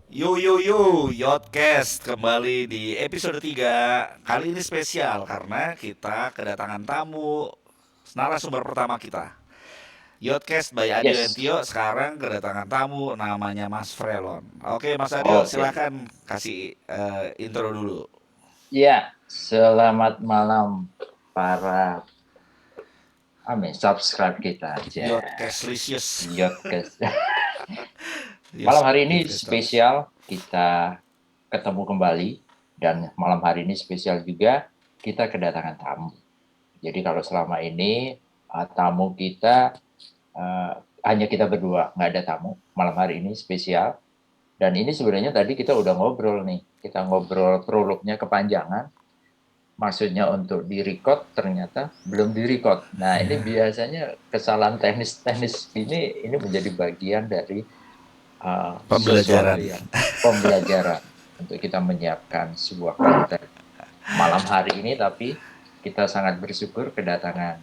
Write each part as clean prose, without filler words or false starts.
Yodcast kembali di episode 3. Kali ini spesial karena kita kedatangan tamu narasumber pertama kita. Yodcast by Adio and Yes. Tio sekarang kedatangan tamu namanya Mas Frelon. Oke Mas Adio, Oke. silahkan kasih intro dulu. Ya, selamat malam para subscribe kita aja. Yodcast Licious. Yodcast. Yes, Malam hari ini Yodcasters. spesial kita ketemu kembali dan malam hari ini spesial juga kita kedatangan tamu. Jadi kalau selama ini tamu kita hanya kita berdua, nggak ada tamu. Malam hari ini spesial. Dan ini sebenarnya tadi kita udah ngobrol nih. Kita ngobrol prolognya kepanjangan. Maksudnya untuk di-record ternyata belum di-record. Nah, ini biasanya kesalahan teknis-teknis ini menjadi bagian dari sesuatu Pembelajaran. yang pembelajaran untuk kita menyiapkan sebuah konten malam hari ini, tapi kita sangat bersyukur kedatangan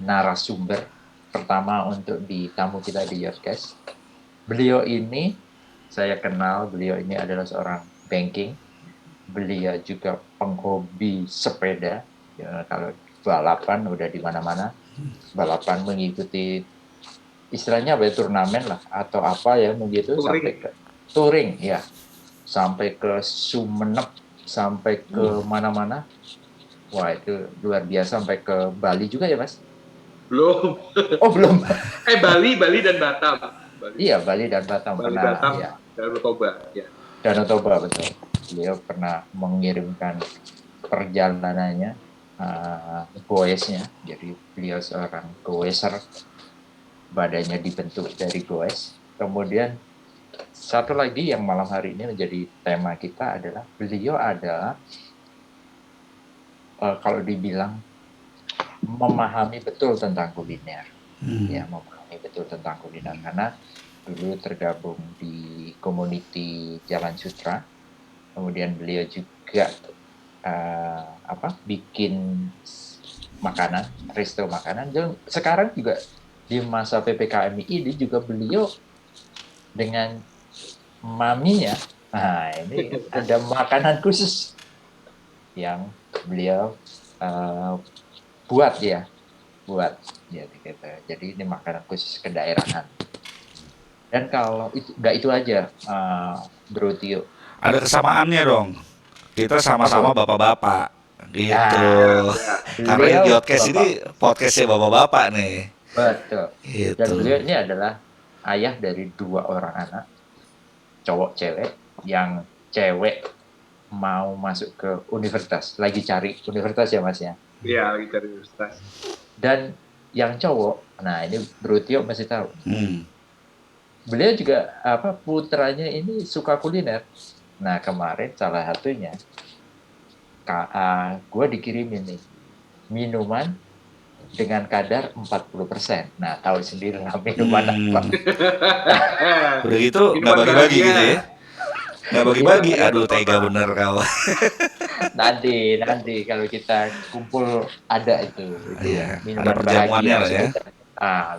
narasumber pertama untuk di tamu kita di Yodcast. Beliau ini saya kenal, beliau ini adalah seorang banking. Beliau juga penghobi sepeda. Ya, kalau balapan udah di mana-mana. Balapan mengikuti istilahnya apa ya, turnamen lah atau apa ya begitu sampai ke touring ya. Sampai ke Sumeneb, sampai ke mana-mana. Wah, itu luar biasa sampai ke Bali juga ya, Mas? Belum. Oh, belum. Bali dan Batam. Iya, Bali dan Batam Bali, pernah Batam, ya. dan Toba. Ya. Danau Toba betul. Beliau pernah mengirimkan perjalanannya, goesnya. Jadi beliau seorang goeser, badannya dibentuk dari goes. Kemudian satu lagi yang malam hari ini menjadi tema kita adalah beliau adalah kalau dibilang memahami betul tentang kuliner. Ya, memahami betul tentang kuliner karena dulu tergabung di community Jalan Sutra. Kemudian beliau juga bikin makanan, resto makanan. Dan sekarang juga di masa PPKM ini juga beliau dengan maminya, nah ini ada makanan khusus yang beliau buat ya, jadi ini makanan khusus kedaerahan. Dan kalau itu nggak itu aja, Bro Tio. Ada kesamaannya dong. Kita sama-sama Apa? bapak-bapak gitu. Nah, Karena beliau Yodcast bapak ini podcastnya bapak-bapak nih. betul. Dan Gitu. beliau ini adalah ayah dari 2 orang anak, cowok cewek, yang cewek mau masuk ke universitas, lagi cari universitas ya Mas ya. Iya, lagi cari universitas. Dan yang cowok, nah ini Bro Tio masih tahu. Hmm. Beliau juga putranya ini suka kuliner. Nah kemarin salah satunya gue dikirimin nih minuman dengan kadar 40%. Nah tahu sendiri lah minuman apa. Udah gitu nggak Minuman bagi-bagi bahagia. gitu ya? Nggak Iya, bagi-bagi. Bahagia Aduh tega pertama. bener kau. nanti kalau kita kumpul ada itu Iya, ada minuman perjamuannya bahagia lah ya. sebutan.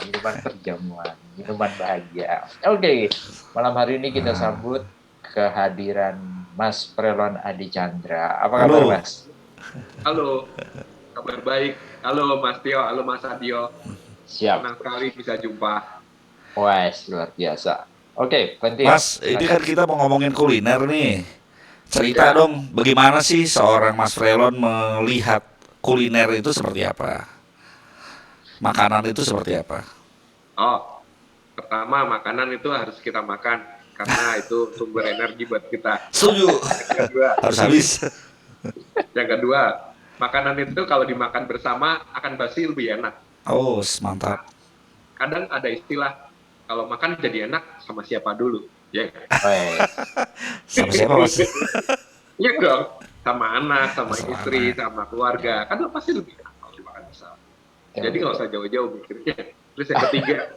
Minuman perjamuan, minuman bahagia. Oke, malam hari ini kita sambut kehadiran Mas Prelon Adi Chandra. Apa kabar Halo. Mas? Halo, kabar baik. Halo Mas Tio, halo Mas Adio. Siap. Senang sekali bisa jumpa. Wah, luar biasa. Oke, Pentio. Mas, ini kan kita mau ngomongin kuliner nih. Cerita dong, bagaimana sih seorang Mas Frelon melihat kuliner itu seperti apa? Makanan itu seperti apa? Oh, pertama makanan itu harus kita makan karena itu sumber energi buat kita. Setuju. Yang kedua, Harus habis. yang kedua, makanan itu kalau dimakan bersama akan pasti lebih enak. Oh, mantap. Kadang ada istilah kalau makan jadi enak sama siapa dulu, ya. Sama siapa Mas? Iya dong, sama anak, sama Sama istri, anak. sama keluarga. Kan pasti lebih enak kalau dimakan bersama. Jadi nggak usah jauh-jauh mikirnya. Terus yang ketiga,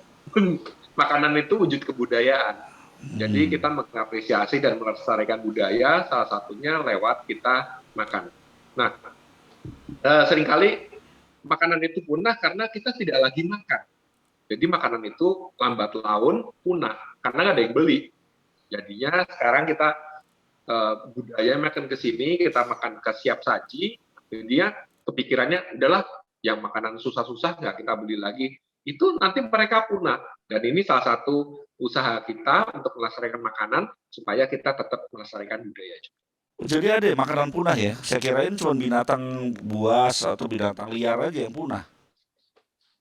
makanan itu wujud kebudayaan. Jadi kita mengapresiasi dan melestarikan budaya, salah satunya lewat kita makan. Nah, seringkali makanan itu punah karena kita tidak lagi makan. Jadi makanan itu lambat laun punah karena nggak ada yang beli. Jadinya sekarang kita budaya makan ke sini, kita makan ke siap saji, dia kepikirannya adalah yang makanan susah-susah nggak kita beli lagi, itu nanti mereka punah. Dan ini salah satu usaha kita untuk melestarikan makanan supaya kita tetap melestarikan budaya juga. Jadi ada ya makanan punah ya? Saya kirain cuma binatang buas atau binatang liar aja yang punah.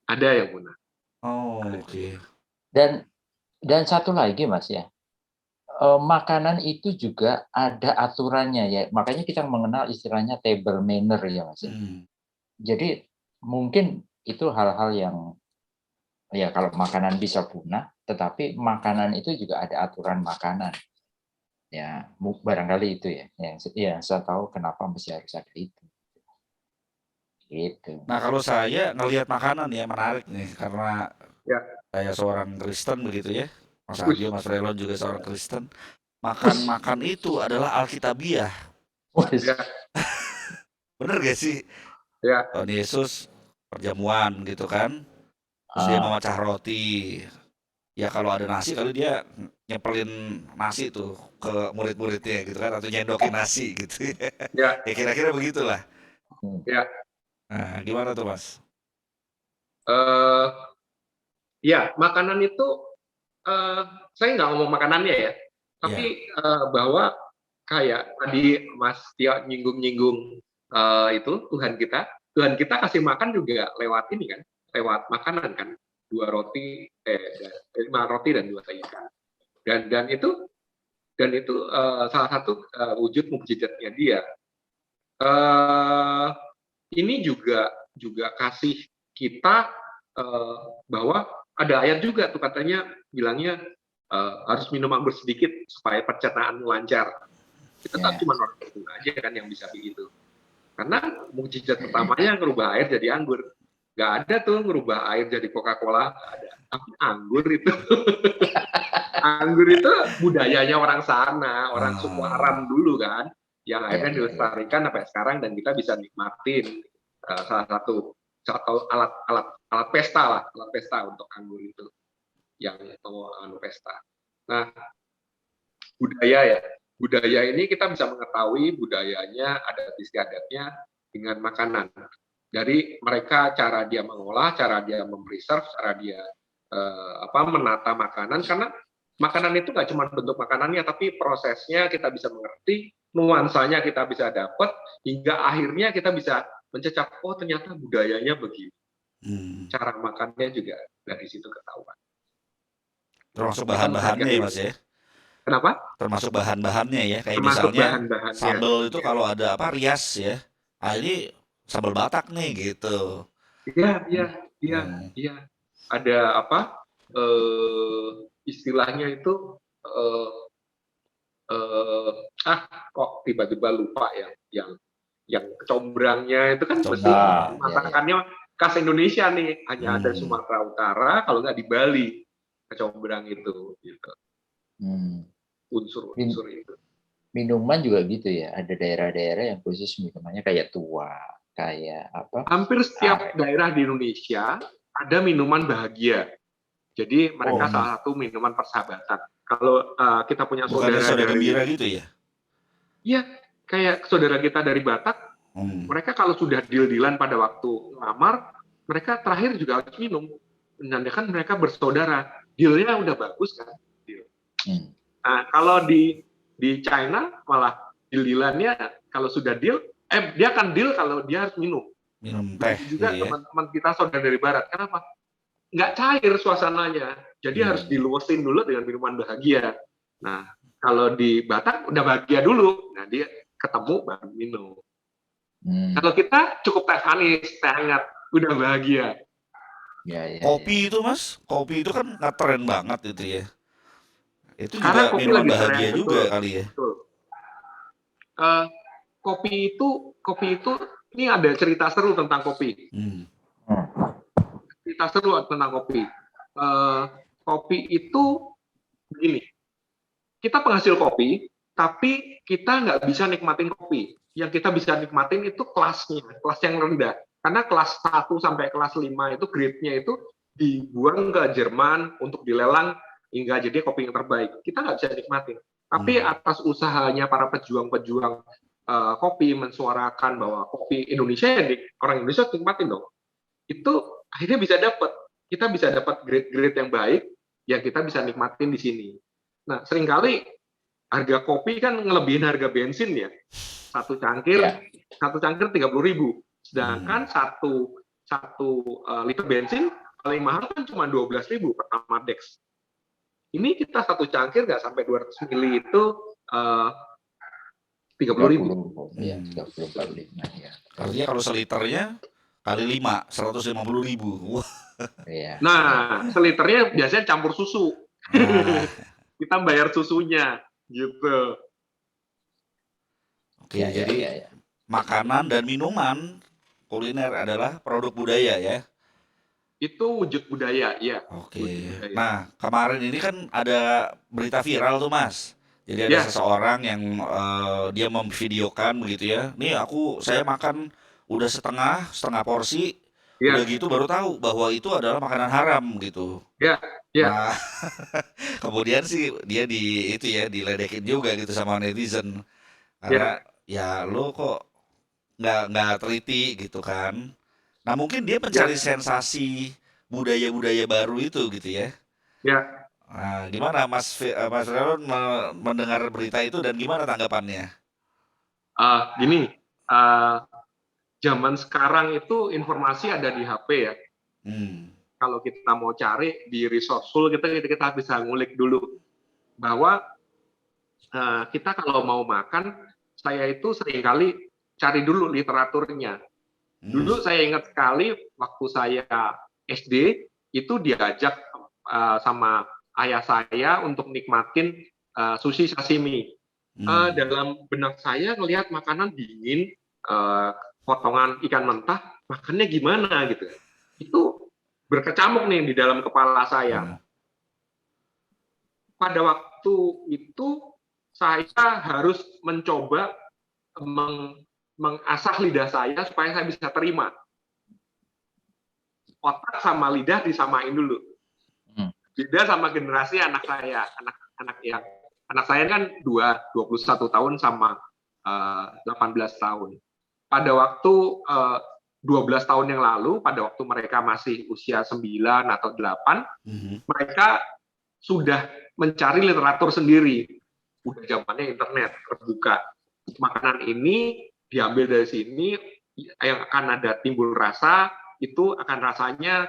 Ada yang punah. Oh, oke. Dan satu lagi Mas ya, makanan itu juga ada aturannya ya. Makanya kita mengenal istilahnya table manner ya Mas. Jadi mungkin itu hal-hal yang ya kalau makanan bisa punah, tetapi makanan itu juga ada aturan makanan. Ya, barangkali itu ya yang saya tahu kenapa mesti harus ada itu. Gitu. Nah, kalau saya ngelihat makanan ya menarik nih karena Ya. saya seorang Kristen begitu ya. Mas Agio, Mas Relon juga seorang Kristen. Makan itu adalah alkitabiah. Ya. Bener gak sih? Ya. Tuhan Yesus perjamuan gitu kan. Terus dia memecah roti. Ya kalau ada nasi kali dia nyepelin nasi tuh ke murid-muridnya gitu kan, atau nyendokin nasi gitu ya. Ya kira-kira begitulah. Ya. Nah, gimana tuh Mas? Ya, makanan itu saya nggak ngomong makanannya ya, tapi bahwa kayak tadi Mas Tio nyinggung-nyinggung itu Tuhan kita kasih makan juga lewat ini kan, lewat makanan kan, 5 roti dan 2 ikan, dan itu salah satu wujud mukjizatnya dia. Ini juga kasih kita bahwa ada ayat juga tuh katanya bilangnya harus minum anggur sedikit supaya pencernaan lancar. Kita tak cuma orang itu aja kan yang bisa begitu. Karena mukjizat pertamanya ngerubah air jadi anggur. Nggak ada tuh ngerubah air jadi Coca-Cola, nggak ada. Tapi anggur itu, anggur itu budayanya orang sana, orang suku Aram dulu kan, yang akhirnya dilestarikan sampai sekarang dan kita bisa nikmatin salah satu alat pesta untuk anggur itu yang pesta. Nah, budaya ini kita bisa mengetahui budayanya, adat istiadatnya dengan makanan. Dari mereka cara dia mengolah, cara dia mempreserve, cara dia menata makanan, karena makanan itu nggak cuma bentuk makanannya, tapi prosesnya kita bisa mengerti, nuansanya kita bisa dapat, hingga akhirnya kita bisa mencecap, oh ternyata budayanya begini. Cara makannya juga dari situ ketahuan. Termasuk bahan-bahannya ya Mas ya? Kenapa? Termasuk bahan-bahannya ya, kayak Termasuk misalnya sambal itu kalau ada rias ya, ini sambal Batak nih gitu. Iya. Ada istilahnya itu kok tiba-tiba lupa yang kecombrangnya itu kan mesti masakannya khas Indonesia nih, hanya ada Sumatera Utara, kalau nggak di Bali kecombrang itu gitu. Unsur-unsur itu. Minuman juga gitu ya, ada daerah-daerah yang khusus minumannya kayak tua, kayak apa? Hampir setiap daerah di Indonesia ada minuman bahagia. Jadi mereka salah satu minuman persahabatan. Kalau kita punya saudara gembira gitu ya? Iya, kayak saudara kita dari Batak, mereka kalau sudah deal-dealan pada waktu ngelamar, mereka terakhir juga harus minum. Menandakan mereka bersaudara. Dealnya udah bagus kan? Deal. Nah, kalau di China malah deal-dealannya kalau sudah deal, dia akan deal kalau dia harus minum teh. Juga teman-teman kita saudara dari Barat. Kenapa? Nggak cair suasananya. Jadi harus diluasin dulu dengan minuman bahagia. Nah, kalau di Batak udah bahagia dulu. Nah, dia ketemu baru minum. Kalau kita cukup teh manis, teh hangat, udah bahagia. Kopi itu Mas, kopi itu kan ngetren banget itu ya. Itu karena juga minuman bahagia juga kali ya. Betul. Kopi itu ini ada cerita seru tentang kopi. Cerita seru tentang kopi. Kopi itu begini. Kita penghasil kopi, tapi kita nggak bisa nikmatin kopi. Yang kita bisa nikmatin itu kelasnya, kelas yang rendah. Karena kelas 1 sampai kelas 5 itu grade-nya itu dibuang ke Jerman untuk dilelang hingga jadi kopi yang terbaik. Kita nggak bisa nikmatin. Tapi atas usahanya para pejuang-pejuang kopi mensuarakan bahwa kopi Indonesia orang Indonesia nikmatin dong. Itu akhirnya bisa dapat. Kita bisa dapat grade-grade yang baik, ya kita bisa nikmatin di sini. Nah, seringkali harga kopi kan ngelebihin harga bensin ya. Satu cangkir 30.000. Sedangkan satu liter bensin paling mahal kan cuma 12.000 pertama Dex. Ini kita satu cangkir nggak sampai 200 mili itu 30.000. Ya, 30 ya. Artinya kalau seliternya kali 5, 150.000. Wah. Iya. Nah, seliternya biasanya campur susu. Nah, Kita bayar susunya, gitu. oke, Ya, jadi ya. makanan dan minuman kuliner adalah produk budaya ya. Itu wujud budaya, ya. Oke. Wujud budaya. Nah, kemarin ini kan ada berita viral tuh, Mas. Jadi ada Ya. seseorang yang dia memvideokan begitu ya. Nih saya makan udah setengah porsi. Ya. Udah gitu baru tahu bahwa itu adalah makanan haram gitu. Ya. Ya. Nah, kemudian sih dia diledekin juga gitu sama netizen. Karena ya lo kok nggak teliti gitu kan. Nah, mungkin dia mencari sensasi budaya-budaya baru itu gitu ya. Ya. Nah, gimana Mas Aaron mendengar berita itu dan gimana tanggapannya? Gini, zaman sekarang itu informasi ada di HP ya. Kalau kita mau cari di resourceful kita bisa ngulik dulu bahwa kita kalau mau makan, saya itu seringkali cari dulu literaturnya. Dulu saya ingat sekali waktu saya SD itu diajak sama ayah saya untuk nikmatin sushi sashimi. Dalam benak saya ngelihat makanan dingin, potongan ikan mentah, makannya gimana gitu. Itu berkecamuk nih di dalam kepala saya. Pada waktu itu saya harus mencoba mengasah lidah saya supaya saya bisa terima. Otak sama lidah disamain dulu. Beda sama generasi anak saya, anak saya kan 21 tahun sama 18 tahun. Pada waktu 12 tahun yang lalu, pada waktu mereka masih usia 9 atau 8, mereka sudah mencari literatur sendiri. Udah zamannya internet terbuka. Makanan ini diambil dari sini, yang akan ada timbul rasa, itu akan rasanya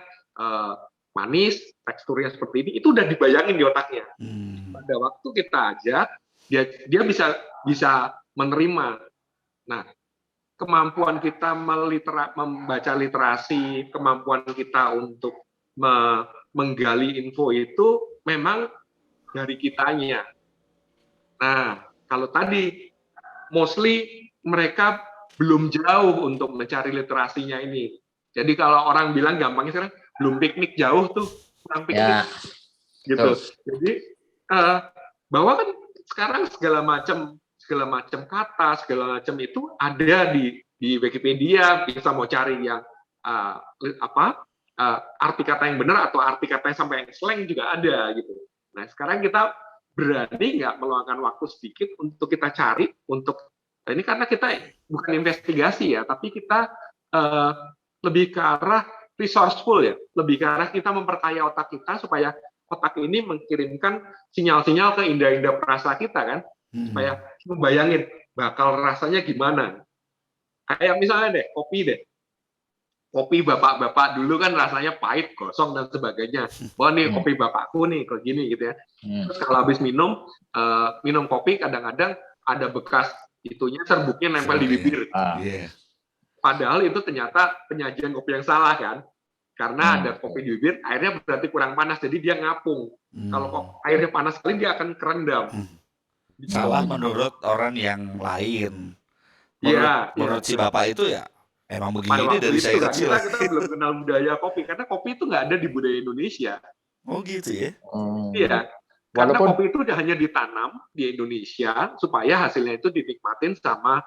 manis, teksturnya seperti ini, itu udah dibayangin di otaknya. Pada waktu kita ajak, dia bisa menerima. Nah, kemampuan kita membaca literasi, kemampuan kita untuk menggali info itu memang dari kitanya. Nah, kalau tadi mostly mereka belum jauh untuk mencari literasinya ini. Jadi kalau orang bilang gampangnya sekarang belum piknik jauh tuh, kurang piknik, gitu. Jadi bahwa kan sekarang segala macam kata, segala macam itu ada di Wikipedia, bisa mau cari yang arti kata yang benar atau arti kata yang sampai yang slang juga ada gitu. Nah sekarang kita berani nggak meluangkan waktu sedikit untuk kita cari ini karena kita bukan investigasi ya, tapi kita lebih ke arah resourceful ya, lebih ke arah kita memperkaya otak kita supaya otak ini mengirimkan sinyal-sinyal ke indera-indera perasa kita kan, supaya membayangin bakal rasanya gimana. Kayak misalnya kopi bapak-bapak dulu kan rasanya pahit, gosong dan sebagainya. Wah nih kopi bapakku nih kayak gini gitu ya. Terus kalau habis minum kopi kadang-kadang ada bekas itunya serbuknya nempel di bibir. Padahal itu ternyata penyajian kopi yang salah kan. Karena ada kopi di bibir, airnya berarti kurang panas, jadi dia ngapung. Kalau airnya panas sekali dia akan kerendam. Salah menurut orang yang lain. Menurut si bapak itu ya emang begini dari saya kecil. Kita belum kenal budaya kopi, karena kopi itu nggak ada di budaya Indonesia. Oh gitu ya? Iya. Karena kopi itu hanya ditanam di Indonesia supaya hasilnya itu dinikmatin sama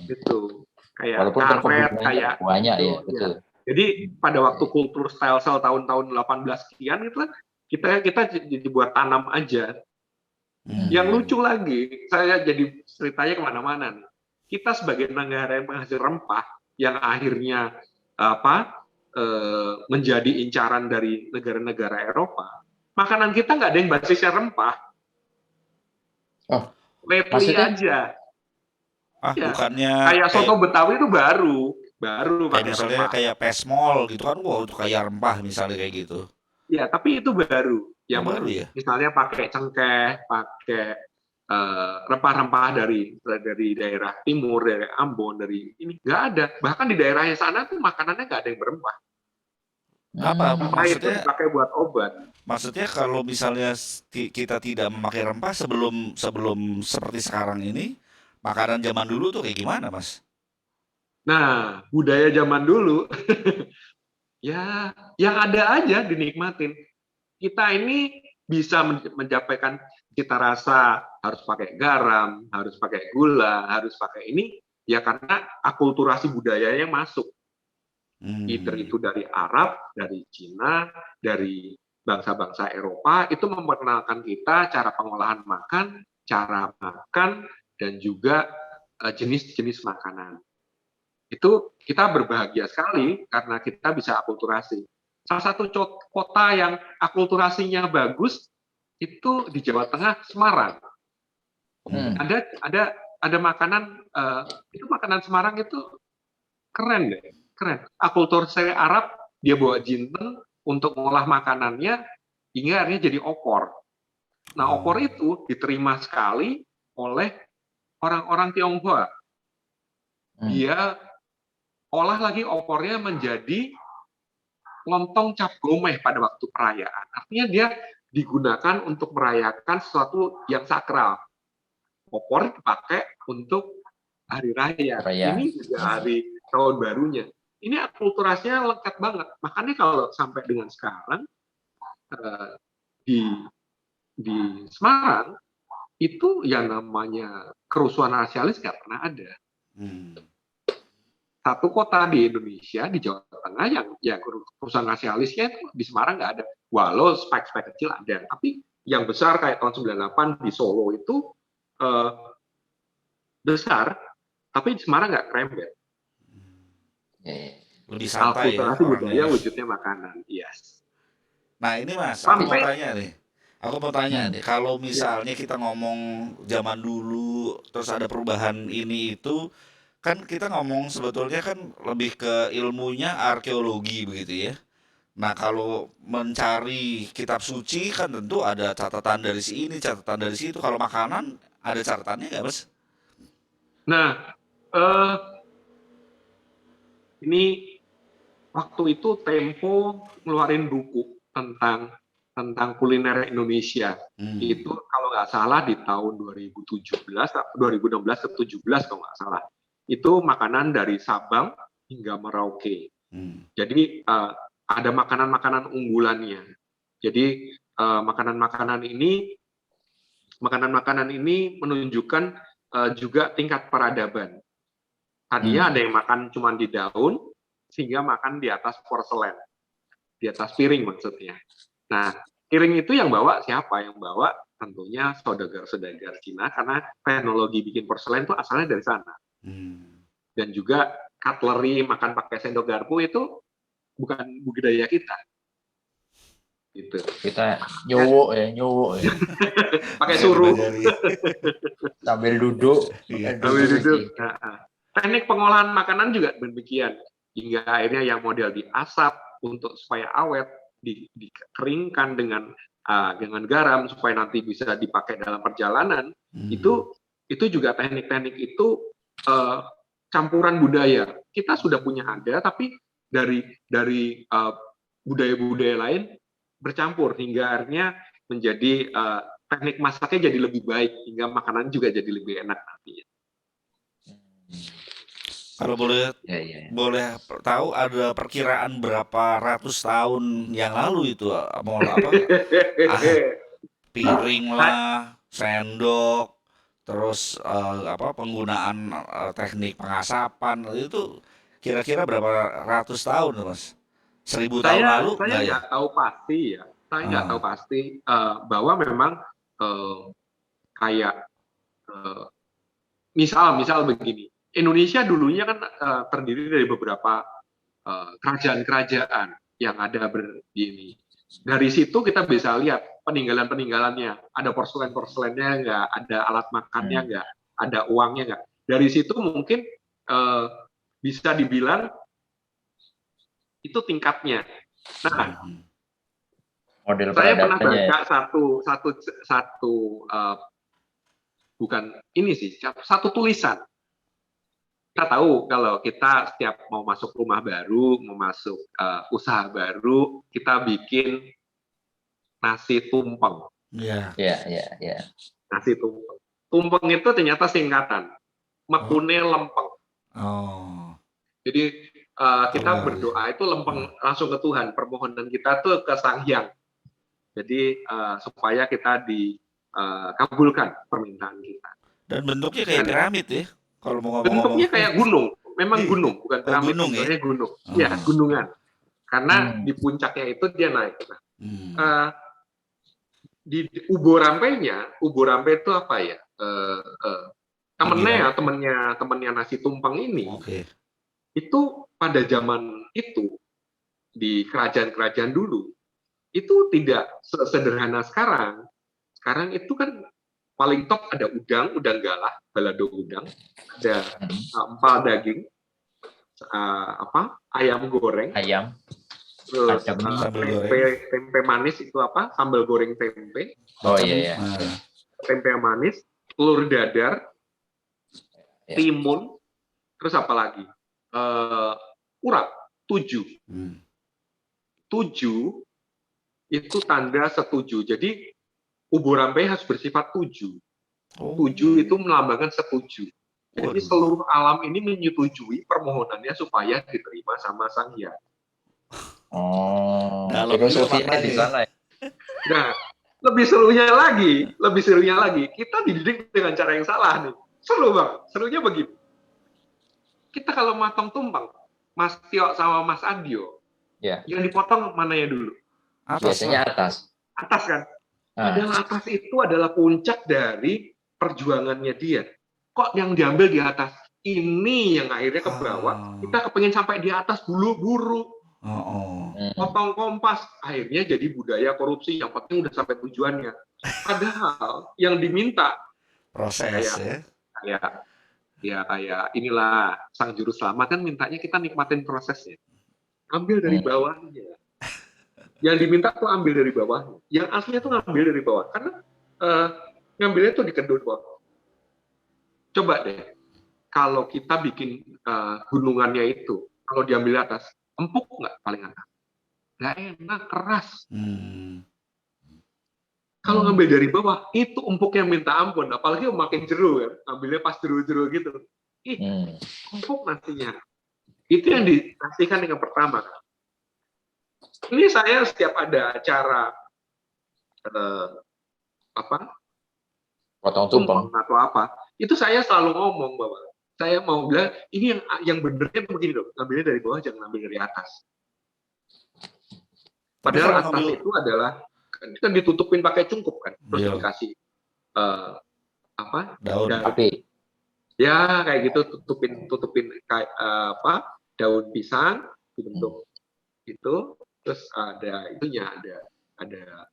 gitu. Kayak karet, kayak banyak gitu. Ya, betul. Jadi pada waktu kultur style tahun-tahun 18 sekian itu kita jadi buat tanam aja. Hmm. Yang lucu lagi, saya jadi ceritanya kemana-mana nih. Kita sebagai negara yang penghasil rempah, yang akhirnya menjadi incaran dari negara-negara Eropa, makanan kita nggak ada yang basisnya rempah. Oh, Lately maksudnya? aja. Ya, Bukannya kayak soto kayak Betawi itu baru pakai misalnya rempah. kayak pesmol gitu kan, wah itu kayak rempah misalnya kayak gitu. Ya, tapi itu baru. Oh Yang baru ya? misalnya pakai cengkeh, pakai rempah-rempah dari daerah timur, dari Ambon, dari ini nggak ada. Bahkan di daerahnya sana tuh makanannya nggak ada yang berempah. Apa Rempah itu maksudnya? dipakai buat obat. Maksudnya kalau misalnya kita tidak memakai rempah sebelum sebelum seperti sekarang ini, makanan zaman dulu tuh kayak gimana, Mas? Nah, budaya zaman dulu, ya yang ada aja dinikmatin. Kita ini bisa mencapai cita rasa, harus pakai garam, harus pakai gula, harus pakai ini, ya karena akulturasi budayanya masuk. Either itu dari Arab, dari Cina, dari bangsa-bangsa Eropa, itu memperkenalkan kita cara pengolahan makan, cara makan, dan juga jenis-jenis makanan. Itu kita berbahagia sekali karena kita bisa akulturasi. Salah satu kota yang akulturasinya bagus itu di Jawa Tengah, Semarang. Ada makanan, itu makanan Semarang itu keren deh, keren. Akulturasi Arab, dia bawa jinten untuk mengolah makanannya hingga akhirnya jadi opor. Nah, opor itu diterima sekali oleh orang-orang Tionghoa. Dia olah lagi opornya menjadi lontong cap gomeh pada waktu perayaan. Artinya dia digunakan untuk merayakan sesuatu yang sakral. Opor dipakai untuk hari raya. Ini juga hari tahun barunya. Ini akulturasinya lengkap banget. Makanya kalau sampai dengan sekarang di Semarang itu yang namanya kerusuhan rasialis nggak pernah ada. Satu kota di Indonesia, di Jawa Tengah, yang kerusuhan rasialisnya itu di Semarang nggak ada. Walau spek-spek kecil ada, tapi yang besar kayak tahun 98 di Solo itu besar, tapi di Semarang nggak kerembet. Lebih santai ya Akulturasi budaya orangnya. wujudnya makanan, yes. Nah ini Mas, aku mau tanya nih. Aku mau tanya nih, kalau misalnya kita ngomong zaman dulu, terus ada perubahan ini itu, kan kita ngomong sebetulnya kan lebih ke ilmunya arkeologi begitu ya. Nah kalau mencari kitab suci kan tentu ada catatan dari sini, catatan dari situ. Kalau makanan ada catatannya nggak Mas? Nah, ini waktu itu Tempo ngeluarin buku tentang kuliner Indonesia. Itu kalau nggak salah di tahun 2017, 2016 ke 17 kalau nggak salah. Itu makanan dari Sabang hingga Merauke. Jadi ada makanan-makanan unggulannya. Jadi makanan-makanan ini menunjukkan juga tingkat peradaban. Tadinya ada yang makan cuma di daun, sehingga makan di atas porselen, di atas piring maksudnya. Nah, piring itu yang bawa siapa? Yang bawa tentunya saudagar-saudagar Cina, karena teknologi bikin porselen itu asalnya dari sana. Dan juga cutlery, makan pakai sendok garpu itu bukan budaya kita. Gitu. Kita nyowok ya. Pakai suruh. Sambil duduk. Teknik pengolahan makanan juga demikian. Hingga akhirnya yang model diasap untuk supaya awet, dikeringkan dengan garam supaya nanti bisa dipakai dalam perjalanan. Itu juga teknik-teknik itu campuran budaya. Kita sudah punya ada, tapi dari budaya-budaya lain bercampur hingga akhirnya menjadi teknik masaknya jadi lebih baik, hingga makanan juga jadi lebih enak nantinya. Kalau boleh tahu ada perkiraan berapa ratus tahun yang lalu itu mau apa? Piring lah, sendok, terus penggunaan teknik pengasapan itu kira-kira berapa ratus tahun Mas? 1000 tahun lalu saya nggak tahu pasti ya. saya nggak tahu pasti bahwa memang kayak misal begini, Indonesia dulunya kan terdiri dari beberapa kerajaan-kerajaan yang ada di ini. Dari situ kita bisa lihat peninggalan-peninggalannya, ada porselen-porselennya nggak, ada alat makannya nggak, ada uangnya nggak. Dari situ mungkin bisa dibilang itu tingkatnya. Nah, model saya pernah peradabannya baca satu bukan ini sih, satu tulisan. Kita tahu kalau kita setiap mau masuk rumah baru, mau masuk usaha baru, kita bikin nasi tumpeng. Iya. Nasi tumpeng. Tumpeng itu ternyata singkatan. Mekune lempeng. Jadi kita berdoa itu lempeng langsung ke Tuhan. Permohonan kita tuh ke Sang Hyang. Jadi supaya kita dikabulkan permintaan kita. Dan bentuknya kayak piramid ya. Kalau mau ngomong-ngomong. Bentuknya kayak gunung. Memang gunung, bukan piramid. Gunung ya? Gunung. Ya, gunungan. Karena di puncaknya itu dia naik. Di Ubo Rampenya, Ubo Rampe itu apa ya? Temennya nasi tumpeng ini. Itu pada zaman itu di kerajaan-kerajaan dulu itu tidak sederhana sekarang. Sekarang itu kan paling top ada udang galah, balado udang, ada empal daging, ayam goreng, terus tempe manis itu apa? Sambal goreng tempe. Tempe manis, telur dadar, timun, terus apa lagi? Urap 7. 7 itu tanda setuju. Jadi Ubo Rampe harus bersifat 7. 7 itu melambangkan setuju. Jadi seluruh alam ini menyetujui permohonannya supaya diterima sama Sang Hyang. Filosofinya di sana. Nah, lebih serunya lagi, kita dididik dengan cara yang salah nih. Seru bang, serunya begini. Kita kalau matang tumpeng, Mas Tio sama Mas Adio, yang dipotong mananya dulu? Biasanya atas. Atas kan? Padahal atas itu adalah puncak dari perjuangannya dia. Kok yang diambil di atas? Ini yang akhirnya ke bawah. Kita kepengen sampai di atas buru-buru. Potong kompas. Akhirnya jadi budaya korupsi. Yang penting udah sampai tujuannya. Padahal yang diminta proses kayak inilah sang juru selamat kan mintanya kita nikmatin prosesnya. Ambil dari bawahnya. Yang diminta tuh ambil dari bawah. Yang aslinya tuh ngambil dari bawah. Karena ngambilnya tuh di kedua bawah. Coba deh, kalau kita bikin gunungannya itu, kalau diambil atas, empuk nggak paling atas? Nggak enak, keras. Kalau ngambil dari bawah, itu empuknya minta ampun. Apalagi makin jeru kan, ambilnya pas jeru-jeru gitu. Empuk nasinya. Itu yang dikasihkan yang pertama. Ini saya setiap ada acara potong tumpeng atau apa, itu saya selalu ngomong bahwa saya mau bilang ini yang benernya begini loh, ngambilnya dari bawah jangan ambil dari atas. Padahal atas itu adalah kan ditutupin pakai cungkup kan, terus dikasih daun api. Ya kayak gitu tutupin kayak daun pisang dibentuk itu. Terus ada itunya, ada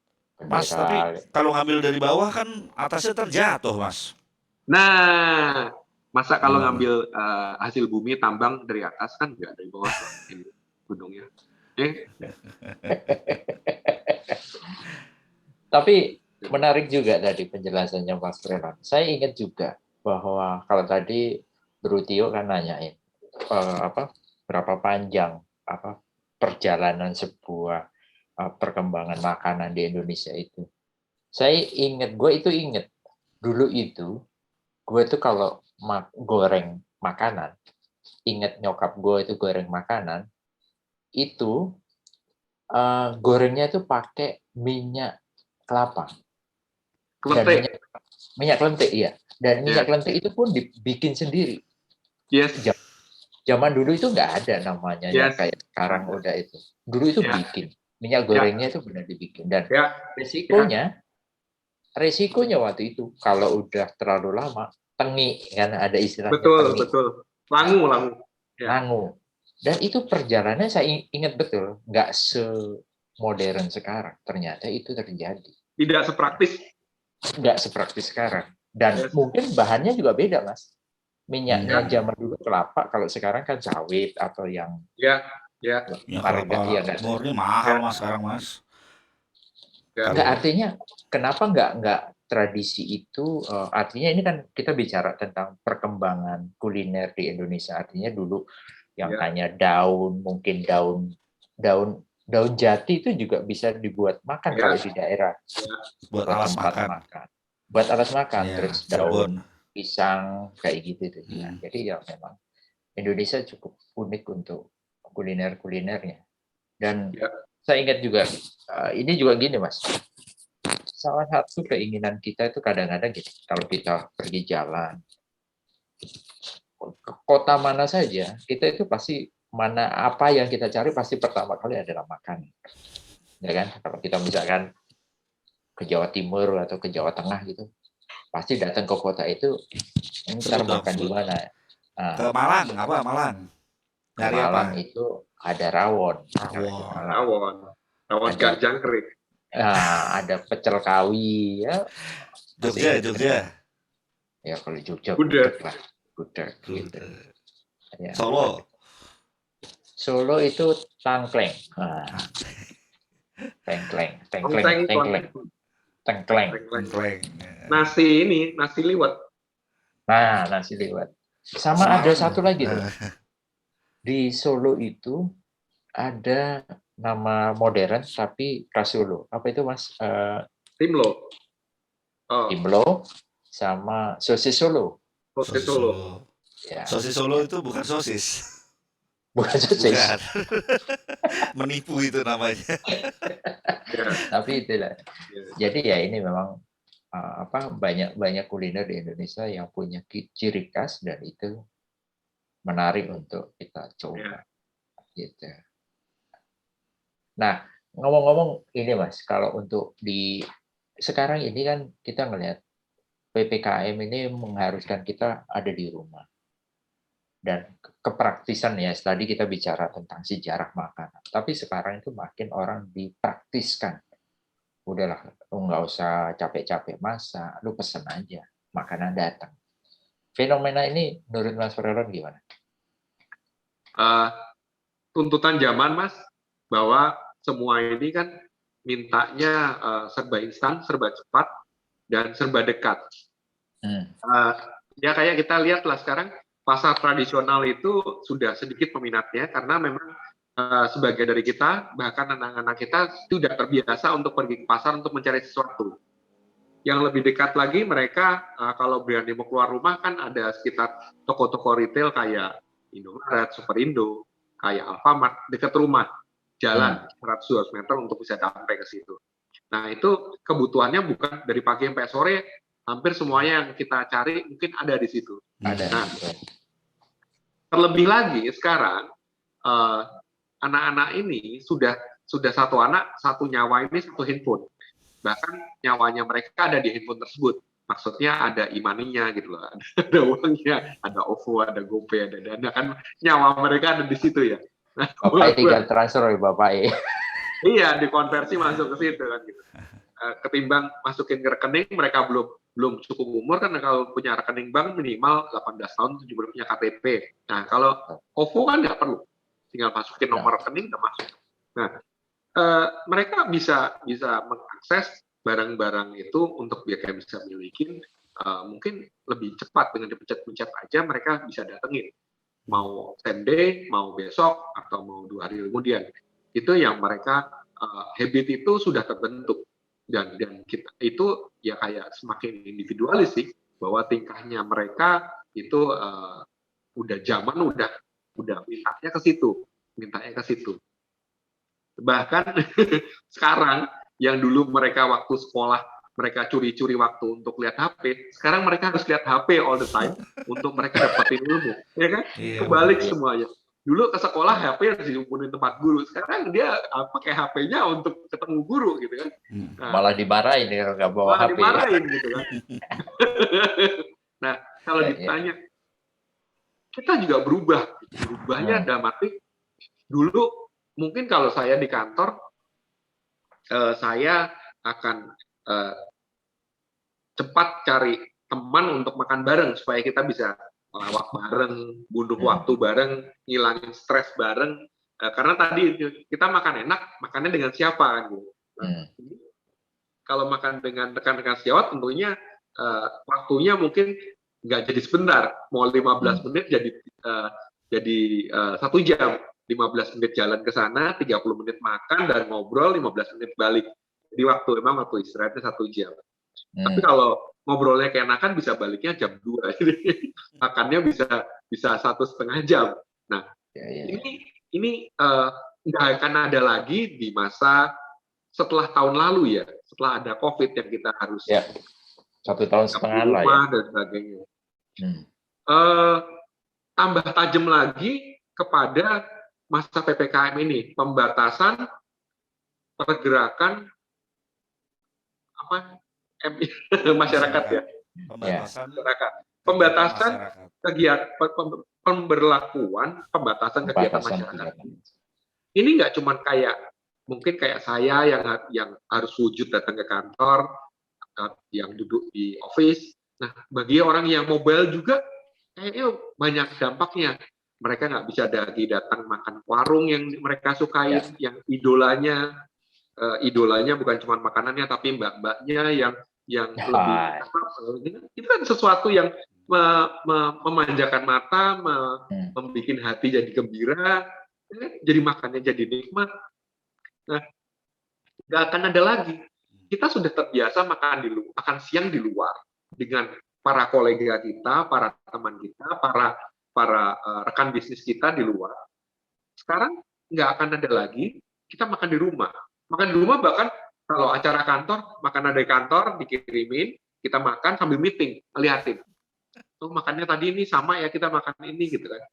Mas, tapi kalau ngambil dari bawah kan atasnya terjatuh, Mas. Nah, masa kalau ngambil hasil bumi tambang dari atas kan nggak dari bawah ini gunungnya. Tapi menarik juga tadi penjelasannya Mas Renan. Saya ingat juga bahwa kalau tadi Bro Tio kan nanyain berapa panjang perjalanan sebuah perkembangan makanan di Indonesia itu. Saya ingat dulu itu gue tuh kalau goreng makanan, ingat nyokap gue itu goreng makanan, itu gorengnya itu pakai minyak kelapa. Minyak kelentik, iya. Dan minyak kelentik itu pun dibikin sendiri. Zaman dulu itu nggak ada namanya kayak sekarang udah itu. Dulu itu bikin. minyak gorengnya itu benar dibikin. Dan Ya, resikonya waktu itu kalau udah terlalu lama tengi, kan ada istilahnya betul, tengi, betul. Langu. Ya. langu. Dan itu perjalanannya saya ingat betul, nggak semodern sekarang. Ternyata itu terjadi. Tidak sepraktis. Nggak sepraktis sekarang. Dan Yes. mungkin bahannya juga beda, Mas. Minyaknya Ya. zaman dulu kelapa, kalau sekarang kan sawit atau yang Ya. Ya marga, kelapa nggak tahu. murni mahal Ya. Mas sekarang Mas. Ya. Nggak, artinya kenapa nggak tradisi itu, artinya ini kan kita bicara tentang perkembangan kuliner di Indonesia. Artinya dulu yang Ya. hanya daun, mungkin daun jati itu juga bisa dibuat makan Ya. kalau di daerah. Buat alas tempat makan. Buat alas makan, Ya, terus Cirebon. daun pisang kayak gitu tuh. Ya. Jadi ya memang Indonesia cukup unik untuk kuliner-kulinernya. Dan Ya. saya ingat juga, ini juga gini Mas, salah satu keinginan kita itu kadang-kadang gitu, kalau kita pergi jalan, ke kota mana saja, kita itu pasti apa yang kita cari pasti pertama kali adalah makan. Ya kan? Kalau kita misalkan ke Jawa Timur atau ke Jawa Tengah gitu, pasti datang ke kota itu, ini ntar makan di mana? Ke Malang, apa Malang? Ke Malang itu ada rawon. Rawon ikan jangkrik. Ada pecel kawi, ya. Jogja. Ya kalau Jogja gudeg lah, gudeg gitu. Ya. Solo itu tangkleng. Tengkleng. Nasi liwet. Nah, nasi liwet. Sama ada satu lagi tuh. Di Solo itu ada nama modern tapi khas Solo. Apa itu Mas? Timlo. Timlo sama sosis Solo. Sosis Solo. Ya. Sosis Solo itu bukan sosis. Bukan sosis. Bukan. Menipu itu namanya. Tapi itulah. Jadi ya ini memang banyak kuliner di Indonesia yang punya ciri khas dan itu menarik untuk kita coba. Gitu. Nah, ngomong-ngomong ini Mas, kalau untuk di sekarang ini kan kita ngelihat PPKM ini mengharuskan kita ada di rumah. Dan kepraktisan ya, tadi kita bicara tentang sejarah makanan. Tapi sekarang itu makin orang dipraktiskan. Udahlah, lu nggak usah capek-capek masak, lu pesen aja, makanan datang. Fenomena ini menurut Mas Freron gimana? Tuntutan zaman Mas, bahwa semua ini kan mintanya serba instan, serba cepat, dan serba dekat. Ya kayak kita lihat lah sekarang, pasar tradisional itu sudah sedikit peminatnya, karena memang sebagai dari kita, bahkan anak-anak kita sudah terbiasa untuk pergi ke pasar untuk mencari sesuatu. Yang lebih dekat lagi, mereka kalau berani mau keluar rumah kan ada sekitar toko-toko retail kayak Indomaret, Superindo, kayak Alfamart, dekat rumah, jalan 100-200 meter untuk bisa sampai ke situ. Nah itu kebutuhannya bukan dari pagi sampai sore, hampir semuanya yang kita cari mungkin ada di situ. Nah, terlebih lagi sekarang, anak-anak ini sudah satu anak, satu nyawa ini satu handphone. Bahkan nyawanya mereka ada di handphone tersebut. Maksudnya ada imaninya gitu loh. Ada uangnya, ada OVO, ada GoPay, ada Dana. Kan nyawa mereka ada di situ ya. Nah, Bapak tinggal transfer ya Bapak. Iya, dikonversi masuk ke situ kan gitu. Ketimbang masukin ke rekening, mereka belum cukup umur kan, kalau punya rekening bank minimal 18 tahun belum punya KTP. Nah, kalau OVO kan nggak perlu. Tinggal masukin nomor rekening udah masuk. Nah, mereka bisa mengakses barang-barang itu untuk mereka bisa milikin, mungkin lebih cepat dengan dipencet-pencet aja mereka bisa datengin, mau same day, mau besok atau mau 2 hari kemudian. Itu yang mereka habit itu sudah terbentuk, dan kita itu ya kayak semakin individualis sih, bahwa tingkahnya mereka itu udah zaman udah mintanya ke situ. Bahkan sekarang yang dulu mereka waktu sekolah mereka curi-curi waktu untuk lihat HP, sekarang mereka harus lihat HP all the time untuk mereka dapetin ilmu, ya kan? Kebalik semuanya. Dulu ke sekolah HP harus dihubungin tempat guru. Sekarang dia pakai HP-nya untuk ketemu guru gitu kan. Nah, Malah dimarahin kalau nggak bawa malah HP. dimarahin gitu kan. Nah, kalau Ya, ya. ditanya, kita juga berubah. Berubahnya dalam arti, dulu mungkin kalau saya di kantor, saya akan cepat cari teman untuk makan bareng supaya kita bisa melawak bareng, bunuh waktu bareng, ngilangin stres bareng. Karena tadi kita makan enak, makannya dengan siapa kan gitu. Kalau makan dengan rekan-rekan sejawat tentunya waktunya mungkin nggak jadi sebentar, mau 15 menit jadi 1 jam. 15 menit jalan ke sana, 30 menit makan dan ngobrol, 15 menit balik. Jadi memang waktu istirahatnya 1 jam. Tapi kalau ngobrolnya keenakan bisa baliknya jam 2. Makannya bisa 1,5 jam. Nah, ini nggak akan ada lagi di masa setelah tahun lalu ya, setelah ada COVID yang kita harus 1,5 tahun lah ya. Dan sebagainya. Tambah tajam lagi kepada masa PPKM ini, pembatasan pergerakan masyarakat ya. Pembatasan kegiatan pembatasan kegiatan masyarakat. Ini nggak cuma mungkin kayak saya yang harus wujud datang ke kantor, yang duduk di office. Nah, bagi orang yang mobile juga kayaknya banyak dampaknya. Mereka nggak bisa datang makan warung yang mereka sukai, yang idolanya bukan cuma makanannya tapi mbak-mbaknya yang lebih itu kan sesuatu yang memanjakan mata, membuat hati jadi gembira, jadi makannya jadi nikmat. Nah, nggak akan ada lagi. Kita sudah terbiasa makan siang di luar dengan para kolega kita, para teman kita, para rekan bisnis kita di luar. Sekarang nggak akan ada lagi kita makan di rumah. Makan di rumah bahkan kalau acara kantor, makanan dari kantor dikirimin, kita makan sambil meeting, lihatin. Tuh makannya tadi ini sama ya, kita makan ini gitu kan.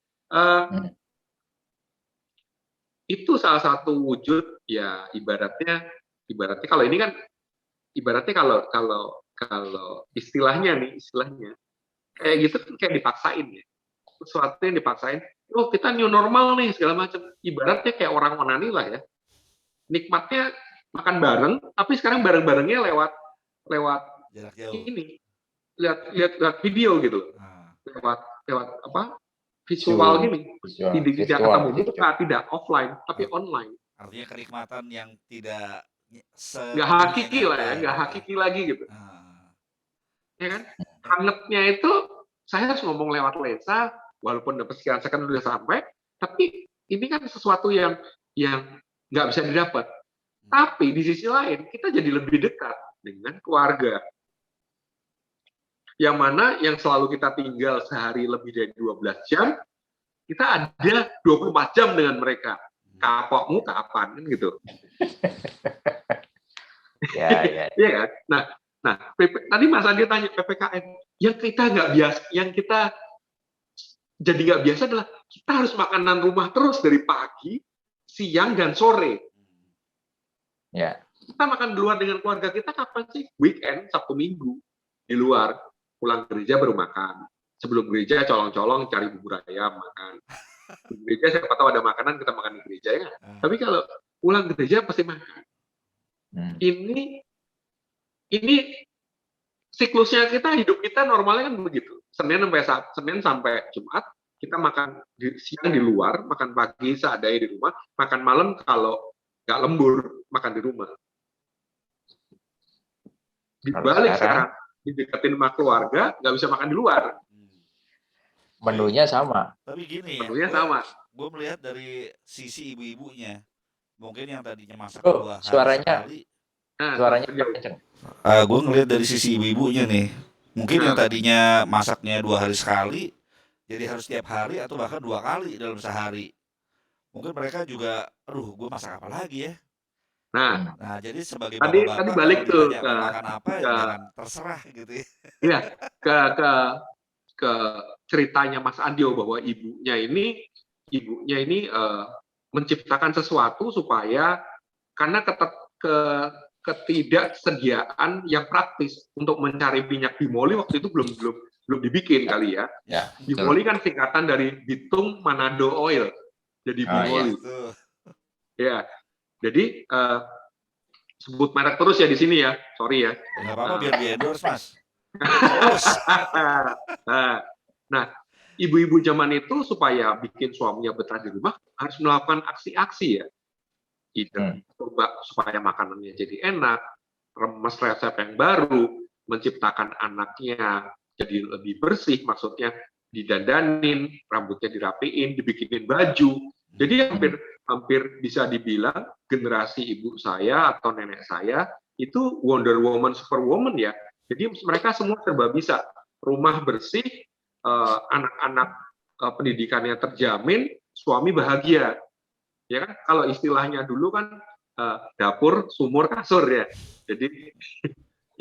Itu salah satu wujud ya ibaratnya kalau ini kan ibaratnya kalau istilahnya kayak gitu kayak dipaksain ya. Sesuatu yang dipaksain, kita new normal nih segala macam. Ibaratnya kayak orang onani lah ya. Nikmatnya makan bareng, tapi sekarang bareng-barengnya lewat jarak jauh. Ini lihat video gitu. Lewat apa? Visual gini. Tidak ketemu muka, tidak offline, tapi online. Artinya kenikmatan yang tidak nggak hakiki lah ya, nggak hakiki lagi gitu. Ya kan? Hangatnya itu saya harus ngomong lewat lensa, walaupun dapat sekian second udah sampai, tapi ini kan sesuatu yang nggak bisa didapat. Tapi di sisi lain, kita jadi lebih dekat dengan keluarga. Yang mana yang selalu kita tinggal sehari lebih dari 12 jam, kita ada 24 jam dengan mereka. Kapokmu kapan? Kan gitu. Ya. Iya kan? Nah, tadi Mas Andi tanya PPKM, yang kita nggak biasa, yang kita jadi nggak biasa adalah kita harus makanan rumah terus dari pagi, siang dan sore. Ya. Kita makan di luar dengan keluarga kita kapan sih? Weekend, Sabtu Minggu di luar. Pulang gereja baru makan. Sebelum gereja colong-colong cari bubur ayam makan. Di gereja siapa tahu ada makanan kita makan di gereja ya. Tapi kalau pulang gereja pasti makan. Ini siklusnya hidup kita normalnya kan begitu. Senin sampai Jumat kita makan siang di luar, makan pagi seadanya di rumah, makan malam kalau nggak lembur makan di rumah. Dibalik sekarang dideketin sama keluarga nggak bisa makan di luar. Menunya sama. Tapi gini menunya sama. Gue melihat dari sisi ibu-ibunya. Mungkin yang tadinya masak 2 hari sekali. Suaranya kenceng. Gue ngelihat dari sisi ibu-ibunya nih. Mungkin yang tadinya masaknya 2 hari sekali, jadi harus tiap hari atau bahkan 2 kali dalam sehari. Mungkin mereka juga, gue masak apa lagi ya? Nah, jadi sebagai bapak-bapak tadi balik tuh ke makan apa ya jangan terserah gitu ya. Iya, ke ceritanya Mas Andio bahwa ibunya ini ibunya ini menciptakan sesuatu supaya karena ketidaksediaan yang praktis untuk mencari minyak bimoli waktu itu belum dibikin kali ya. Ya, Bimoli kan singkatan dari Bitung Manado Oil. Jadi bimoli. Ya. Jadi sebut merek terus ya di sini ya. Sorry ya. Nggak apa-apa biar di endorse, Mas. Nah, ibu-ibu zaman itu supaya bikin suaminya betah di rumah harus melakukan aksi-aksi ya. Coba supaya makanannya jadi enak, remes resep yang baru, menciptakan anaknya jadi lebih bersih, maksudnya didandanin, rambutnya dirapiin, dibikinin baju. Jadi hampir bisa dibilang generasi ibu saya atau nenek saya itu Wonder Woman, Superwoman ya. Jadi mereka semua serba bisa, rumah bersih, anak-anak pendidikannya terjamin, suami bahagia. Ya kan, kalau istilahnya dulu kan dapur, sumur, kasur ya. Jadi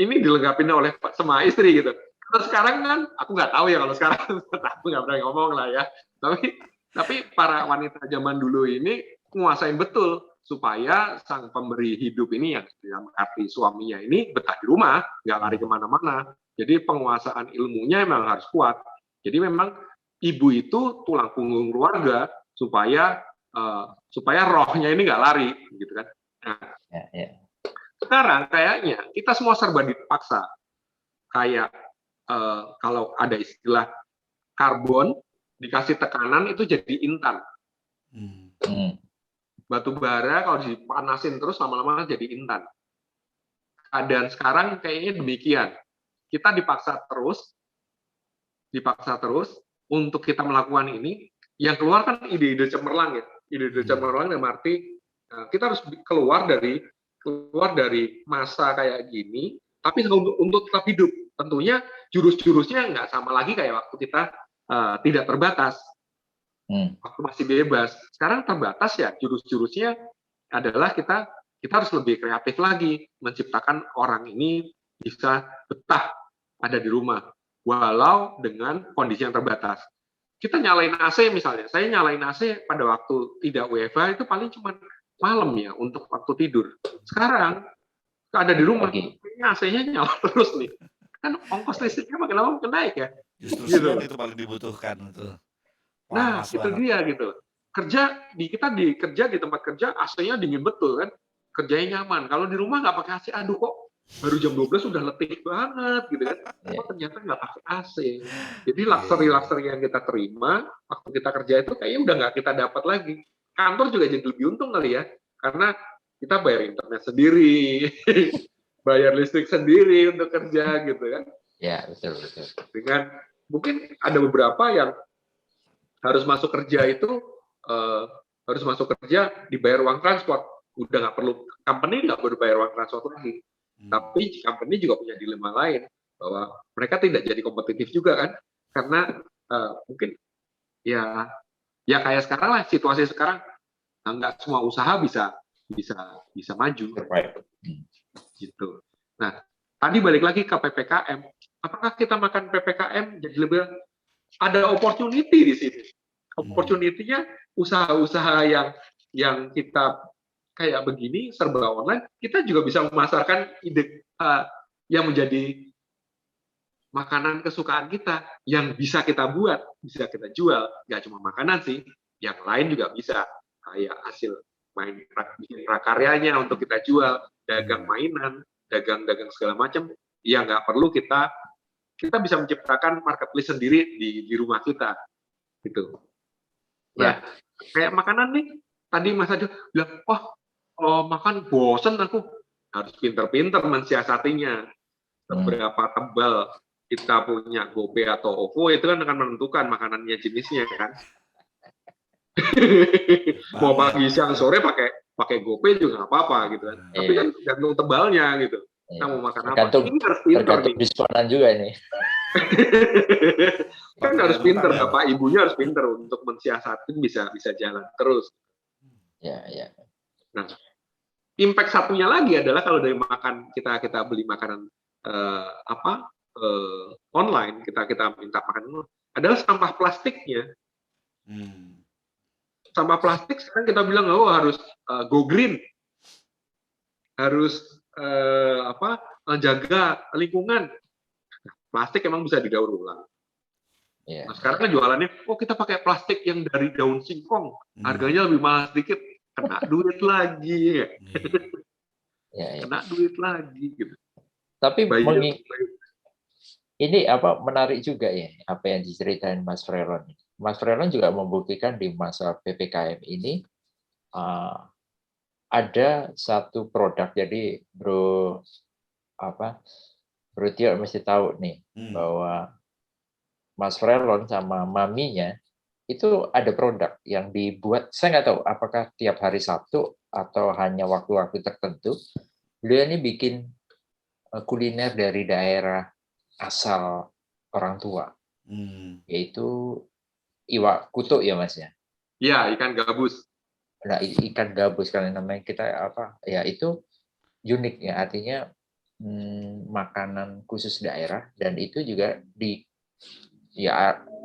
ini dilengkapi oleh sama istri gitu. Kalau sekarang kan, aku nggak tahu ya kalau sekarang, aku nggak pernah ngomong lah ya. Tapi para wanita zaman dulu ini menguasain betul supaya sang pemberi hidup ini yang dalam arti suaminya ini betah di rumah, nggak lari kemana-mana. Jadi penguasaan ilmunya memang harus kuat. Jadi memang ibu itu tulang punggung keluarga supaya rohnya ini nggak lari, gitu kan. Nah, sekarang kayaknya kita semua serba dipaksa. Kayak kalau ada istilah karbon dikasih tekanan itu jadi intan. Batu bara kalau dipanasin terus lama-lama jadi intan. Dan sekarang kayaknya demikian. Kita dipaksa terus untuk kita melakukan ini. Yang keluar kan ide-ide cemerlang ya. Ide-ide cemerlang dalam arti kita harus keluar dari masa kayak gini, tapi untuk tetap hidup. Tentunya jurus-jurusnya nggak sama lagi kayak waktu kita tidak terbatas. Waktu masih bebas. Sekarang terbatas ya, jurus-jurusnya adalah kita harus lebih kreatif lagi, menciptakan orang ini bisa betah ada di rumah, walau dengan kondisi yang terbatas. Kita nyalain AC misalnya, saya nyalain AC pada waktu tidak WFH itu paling cuma malam ya untuk waktu tidur. Sekarang ada di rumah, AC-nya nyala terus nih. Kan ongkos listriknya makin lama makin naik ya. Justru gitu. itu paling dibutuhkan itu. Nah, itu dia gitu. Kita kerja di tempat kerja AC-nya dingin betul kan. Kerjanya nyaman. Kalau di rumah nggak pakai AC, aduh kok baru jam 12 sudah letih banget gitu kan. Oh, ternyata nggak pakai AC. Jadi luxury yang kita terima waktu kita kerja itu kayaknya udah nggak kita dapat lagi. Kantor juga jadi lebih untung kali ya. Karena kita bayar internet sendiri, bayar listrik sendiri untuk kerja gitu kan. Ya, betul. Dengan mungkin ada beberapa yang harus masuk kerja itu dibayar uang transport. Udah nggak perlu, company nggak perlu bayar uang transport lagi. Tapi company juga punya dilema lain bahwa mereka tidak jadi kompetitif juga kan, karena mungkin ya kayak sekarang lah, situasi sekarang nggak semua usaha bisa maju gitu. Nah, tadi balik lagi ke PPKM, apakah kita makan PPKM jadi lebih ada opportunity di sini? Opportunity-nya usaha-usaha yang kita kayak begini serba online, kita juga bisa memasarkan ide yang menjadi makanan kesukaan kita yang bisa kita buat, bisa kita jual. Nggak cuma makanan sih, yang lain juga bisa, kayak hasil bikin prakaryanya untuk kita jual, dagang mainan, dagang segala macam. Ya nggak perlu kita bisa menciptakan marketplace sendiri di rumah kita, gitu. Nah, kayak makanan nih, tadi Mas Adi bilang, makan bosen aku, harus pinter-pinter mensiasatinya. Seberapa tebal kita punya GoPay atau OVO itu kan akan menentukan makanannya jenisnya kan. Mau pagi, siang, sore pakai GoPay juga nggak apa-apa gitu kan. Tapi kan tergantung tebalnya gitu. Kita mau makan apa? Ini harus pinter nih. Diskonan juga nih. Kan harus pinter, bapak ibunya harus pinter untuk mensiasati bisa jalan terus. Ya. Nah, impact satunya lagi adalah kalau dari makan kita beli makanan online, kita minta makan adalah sampah plastiknya. sampah plastik sekarang kita bilang harus go green, harus jaga lingkungan. Plastik emang bisa didaur ulang. Iya. Nah, sekarang kan jualannya, kita pakai plastik yang dari daun singkong, harganya lebih mahal sedikit, kena duit lagi, Ya. Kena duit lagi gitu. Tapi Bayi- ini menarik juga ya apa yang diceritain Mas Frelon. Mas Frelon juga membuktikan di masa PPKM ini ada satu produk. Jadi Bro Tio mesti tahu nih bahwa Mas Frelon sama maminya itu ada produk yang dibuat, saya nggak tahu apakah tiap hari Sabtu atau hanya waktu-waktu tertentu. Beliau ini bikin kuliner dari daerah asal orang tua, yaitu iwak kutuk ya Mas ya. Iya, ikan gabus. Nah, ikan gabus kalian namanya kita ya itu unik ya, artinya makanan khusus daerah, dan itu juga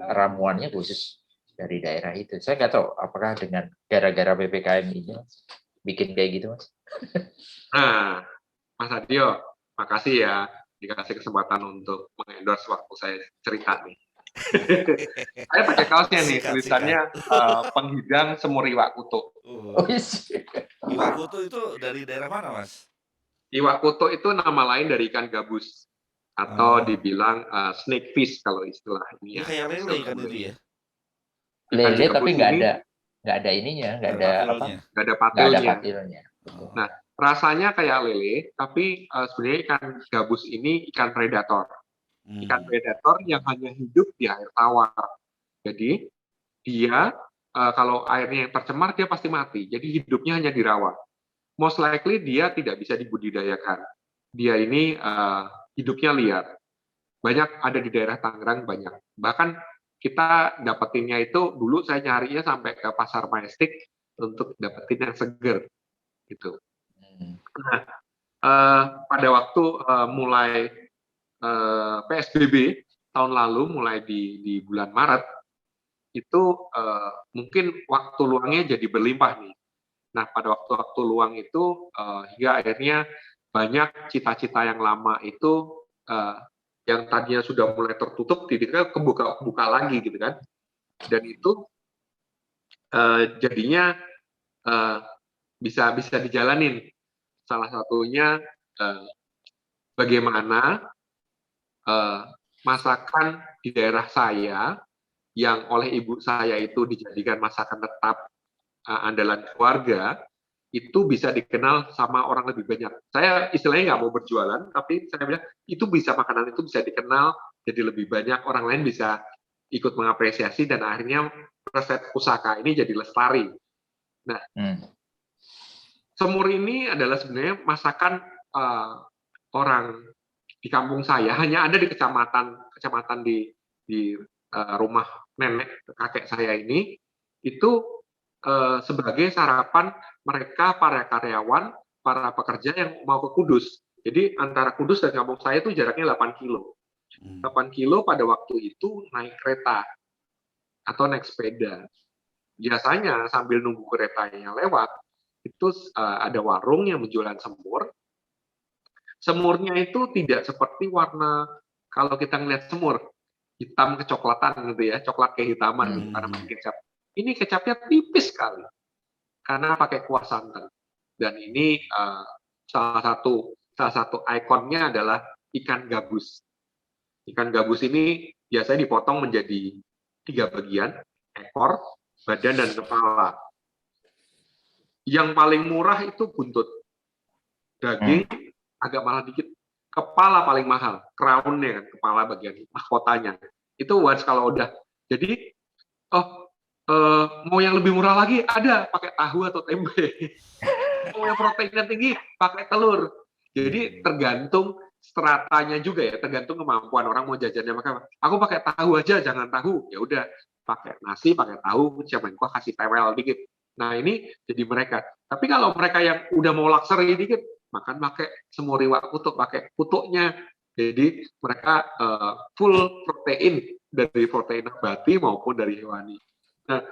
ramuannya khusus dari daerah itu. Saya nggak tahu apakah dengan gara-gara PPKM ini bikin kayak gitu Mas. Nah, Mas Adio, makasih ya dikasih kesempatan untuk mengendorse waktu saya cerita nih. Saya pakai kaosnya nih, tulisannya penghidang semur iwak kutuk. Iwak kutuk itu dari daerah mana, Mas? Iwak kutuk itu nama lain dari ikan gabus, atau dibilang snake fish kalau istilah ini. Ya kayak lele kan itu ya. Lele tapi nggak ada ininya, nggak ada patilnya. Nah, rasanya kayak lele, tapi sebenarnya ikan gabus ini ikan predator. Ikan predator yang hanya hidup di air tawar. Jadi dia kalau airnya yang tercemar dia pasti mati. Jadi hidupnya hanya di rawa. Most likely dia tidak bisa dibudidayakan. Dia ini hidupnya liar. Banyak ada di daerah Tangerang, banyak. Bahkan kita dapetinnya itu dulu saya nyarinya sampai ke pasar Majestic untuk dapetin yang seger gitu. Nah, pada waktu mulai PSBB tahun lalu, mulai di bulan Maret itu mungkin waktu luangnya jadi berlimpah nih. Nah, pada waktu-waktu luang itu hingga akhirnya banyak cita-cita yang lama itu yang tadinya sudah mulai tertutup, tiba-tiba kebuka lagi gitu kan. Dan itu jadinya bisa dijalanin. Salah satunya bagaimana masakan di daerah saya yang oleh ibu saya itu dijadikan masakan tetap andalan keluarga, itu bisa dikenal sama orang lebih banyak. Saya istilahnya nggak mau berjualan, tapi saya bilang itu bisa, makanan itu bisa dikenal, jadi lebih banyak orang lain bisa ikut mengapresiasi, dan akhirnya resep pusaka ini jadi lestari. Nah, semur ini adalah sebenarnya masakan orang di kampung saya, hanya ada di kecamatan di rumah nenek kakek saya ini, itu sebagai sarapan mereka, para karyawan, para pekerja yang mau ke Kudus. Jadi antara Kudus dan kampung saya itu jaraknya 8 kilo. 8 kilo pada waktu itu naik kereta atau naik sepeda. Biasanya sambil nunggu keretanya lewat, itu ada warung yang menjualan semur. Semurnya itu tidak seperti warna, kalau kita ngelihat semur, hitam kecoklatan gitu ya, coklat kehitaman karena pakai kecap. Ini kecapnya tipis sekali karena pakai kuah santan. Dan ini salah satu ikonnya adalah ikan gabus. Ikan gabus ini biasanya dipotong menjadi 3 bagian, ekor, badan, dan kepala. Yang paling murah itu buntut. Daging agak mahal dikit. Kepala paling mahal, crown-nya kan, kepala bagian mahkotanya. Itu once kalau udah. Jadi, mau yang lebih murah lagi ada, pakai tahu atau tempe. Mau yang proteinnya tinggi pakai telur. Jadi tergantung stratanya juga ya, tergantung kemampuan orang mau jajannya. Maka aku pakai tahu aja, jangan tahu. Ya udah, pakai nasi, pakai tahu, siapa yang kasih tewel dikit. Nah, ini jadi mereka. Tapi kalau mereka yang udah mau luxury dikit, makan pakai semur iwak kutuk, pakai kutuknya. Jadi mereka full protein, dari protein nabati maupun dari hewani. Nah,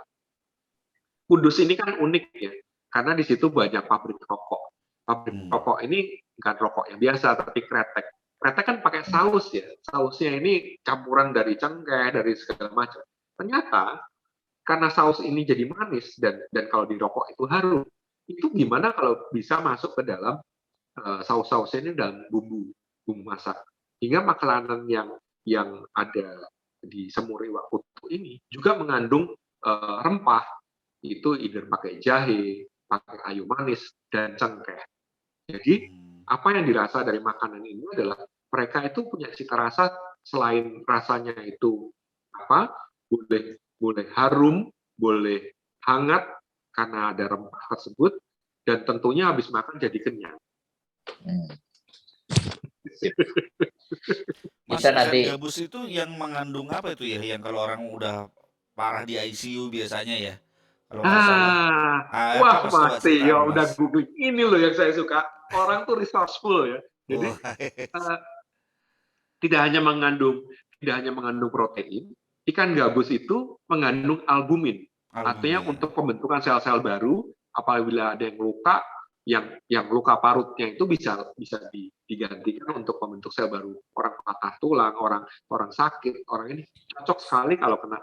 Kudus ini kan unik ya, karena di situ banyak pabrik rokok. Pabrik rokok ini bukan rokok yang biasa, tapi kretek. Kretek kan pakai saus ya, sausnya ini campuran dari cengkeh, dari segala macam. Ternyata karena saus ini jadi manis dan kalau di rokok itu harum, itu gimana kalau bisa masuk ke dalam saus-sausnya ini dalam bumbu masak, hingga makanan yang ada di semur iwak kutu ini juga mengandung rempah, itu either pakai jahe, pakai ayu manis dan cengkeh. Jadi apa yang dirasa dari makanan ini adalah mereka itu punya cita rasa, selain rasanya itu apa, boleh harum, boleh hangat karena ada rempah tersebut, dan tentunya habis makan jadi kenyang. Mas, Kita ikan nanti gabus itu yang mengandung apa itu ya? Yang kalau orang udah parah di ICU biasanya ya, kalau nggak salah. Apa Wah Mas, coba pasti ya ceritakan udah Mas. googling. Ini loh yang saya suka. Orang tuh resourceful ya. Jadi Wah, tidak hanya mengandung protein, ikan gabus itu mengandung albumin. Artinya albumin. untuk pembentukan sel-sel baru, apabila ada yang luka, yang luka parutnya itu bisa digantikan untuk membentuk sel baru. Orang patah tulang, orang sakit, orang ini cocok sekali kalau kena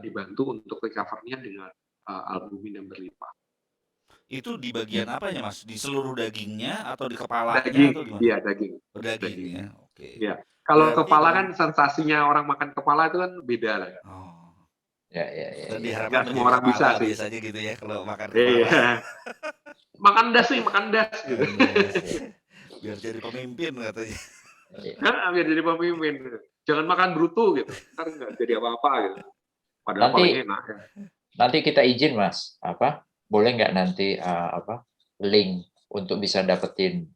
dibantu untuk recovery-nya dengan albumin yang berlimpah. Itu di bagian apanya Mas? Di seluruh dagingnya atau di kepalanya atau Daging, gimana? iya daging. Oh, daging ya. Oke. Ya. Kalau Berarti kepala kalau kan sensasinya orang makan kepala itu kan beda lah. oh, ya dan ya. diharapkan Nggak tuh semua jadi orang bisa kepala sih. biasanya gitu ya kalau makan kepala. Iya. Makan das nih, makan das gitu. Biar jadi pemimpin katanya. Nah, biar jadi pemimpin. Jangan makan bruto gitu. Ntar nggak jadi apa-apa gitu. Padahal Nanti paling enak ya. nanti kita izin Mas, boleh nggak nanti link untuk bisa dapetin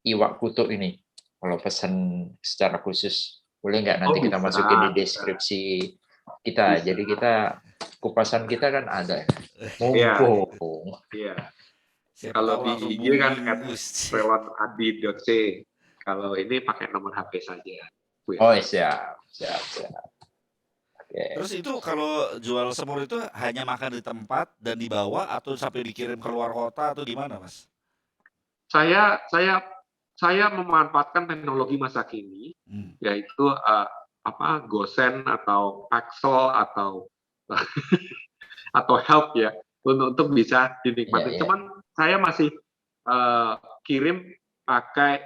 iwak kutu ini, kalau pesan secara khusus, boleh nggak nanti kita Bisa, masukin di bisa. deskripsi kita. Bisa. Jadi kita kupasan kita kan ada, Iya. mumpung. Iya. Siapa Kalau tahu di langsung IG kan booming. @relonadi.c. Kalau ini pakai nomor HP saja. Oh siap. Oke. Terus itu kalau jual semur itu hanya makan di tempat dan dibawa atau sampai dikirim keluar kota atau gimana Mas? Saya memanfaatkan teknologi masa kini, yaitu Gosen atau Paxel atau Help ya, untuk bisa dinikmati. Cuman saya masih kirim pakai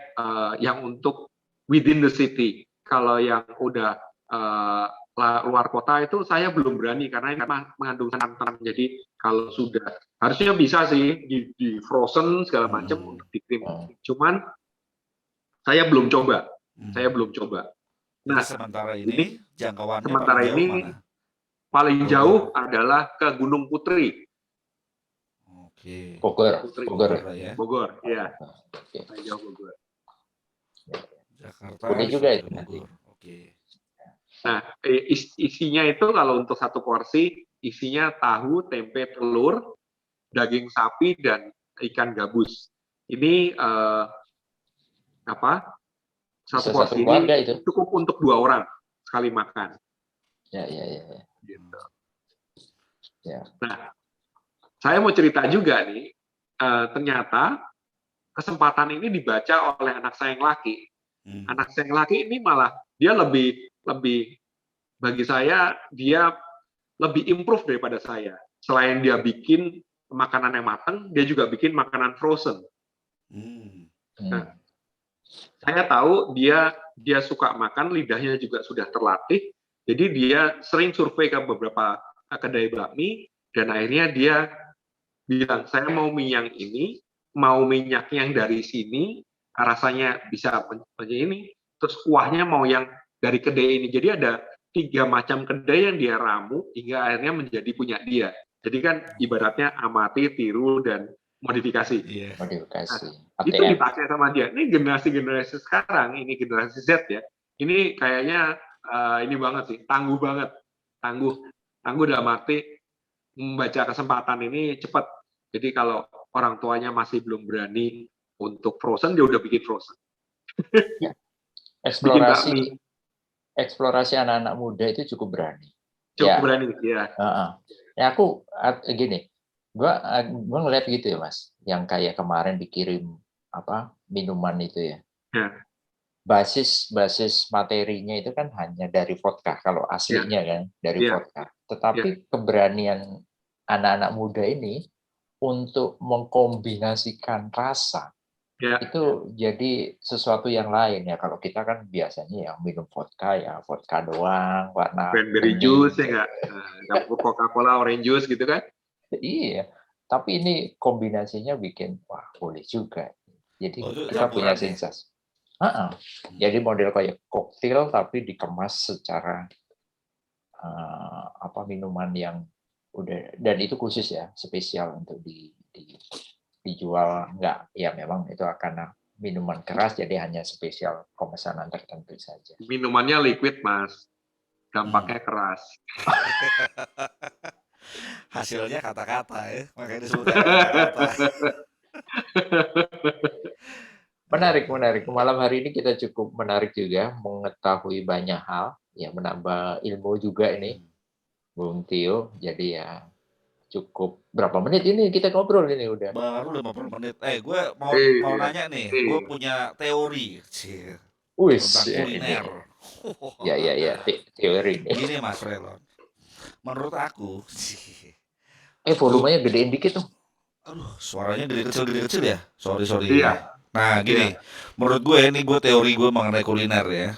yang untuk within the city. Kalau yang udah luar kota itu saya belum berani karena ini mengandung santan. Jadi kalau sudah harusnya bisa sih di frozen segala macam untuk dikirim. Cuman saya belum coba. Nah, jadi sementara ini jangkauannya sementara paling jauh ini mana? Paling jauh adalah ke Gunung Putri. Oke. Bogor ya. Bogor, ya. Oke. Paling jauh Bogor. Jakarta. Boleh juga itu nanti. Oke. Nah, isinya itu kalau untuk satu porsi, isinya tahu, tempe, telur, daging sapi, dan ikan gabus. Ini satu porsi ini itu cukup untuk 2 orang sekali makan. Ya. Gitu. Ya. Nah, saya mau cerita juga nih, ternyata kesempatan ini dibaca oleh anak saya yang laki. Anak saya yang laki ini malah dia lebih bagi saya dia lebih improve daripada saya. Selain dia bikin makanan yang matang, dia juga bikin makanan frozen. Nah, saya tahu dia suka makan, lidahnya juga sudah terlatih, jadi dia sering survei ke beberapa kedai bakmi, dan akhirnya dia bilang, saya mau mie yang ini, mau minyak yang dari sini, rasanya bisa ini, terus kuahnya mau yang dari kedai ini. Jadi ada 3 macam kedai yang dia ramu hingga akhirnya menjadi punya dia. Jadi kan ibaratnya amati, tiru, dan modifikasi. Modifikasi. Nah, itu dipakai sama dia. Ini generasi sekarang, ini generasi Z ya. Ini kayaknya ini banget sih, tangguh banget. Tangguh dalam arti membaca kesempatan ini cepat. Jadi kalau orang tuanya masih belum berani untuk frozen, dia udah bikin frozen. Eksplorasi anak-anak muda itu cukup berani. Cukup berani, ya. Ya gini, gua ngeliat gitu ya Mas, yang kayak kemarin dikirim minuman itu ya. Ya, Basis materinya itu kan hanya dari vodka kalau ya, aslinya kan dari ya, vodka. ya, Tetapi keberanian anak-anak muda ini untuk mengkombinasikan rasa ya. itu jadi sesuatu yang lain ya. Kalau kita kan biasanya yang minum vodka ya vodka doang, warna Cranberry juice bening. ya nggak? Nah, Coca-Cola orange juice gitu kan? Iya, tapi ini kombinasinya bikin wah boleh juga. Jadi Oh, itu kita punya campuran ya. sensasi. Jadi model kayak koktail tapi dikemas secara minuman yang udah, dan itu khusus ya, spesial untuk dijual. Enggak, ya memang itu akan minuman keras jadi hanya spesial pemesanan tertentu saja. Minumannya liquid, Mas. Dampaknya keras. Hasilnya kata-kata ya, makanya disebutnya kata-kata. Menarik. Malam hari ini kita cukup menarik juga, mengetahui banyak hal, ya menambah ilmu juga ini, Bung Tio. Jadi ya cukup berapa menit ini kita ngobrol ini udah. Baru 50 menit. Gue mau Iya, nanya nih, gue iya. punya teori Wis, tentang kuliner. ini ya teori ini. Gini Mas Relon, menurut aku tuh, Volumenya gedein dikit tuh. aduh suaranya gede kecil ya. Sorry. Iya, Nah gini, iya. menurut gue ini gue teori gue mengenai kuliner ya.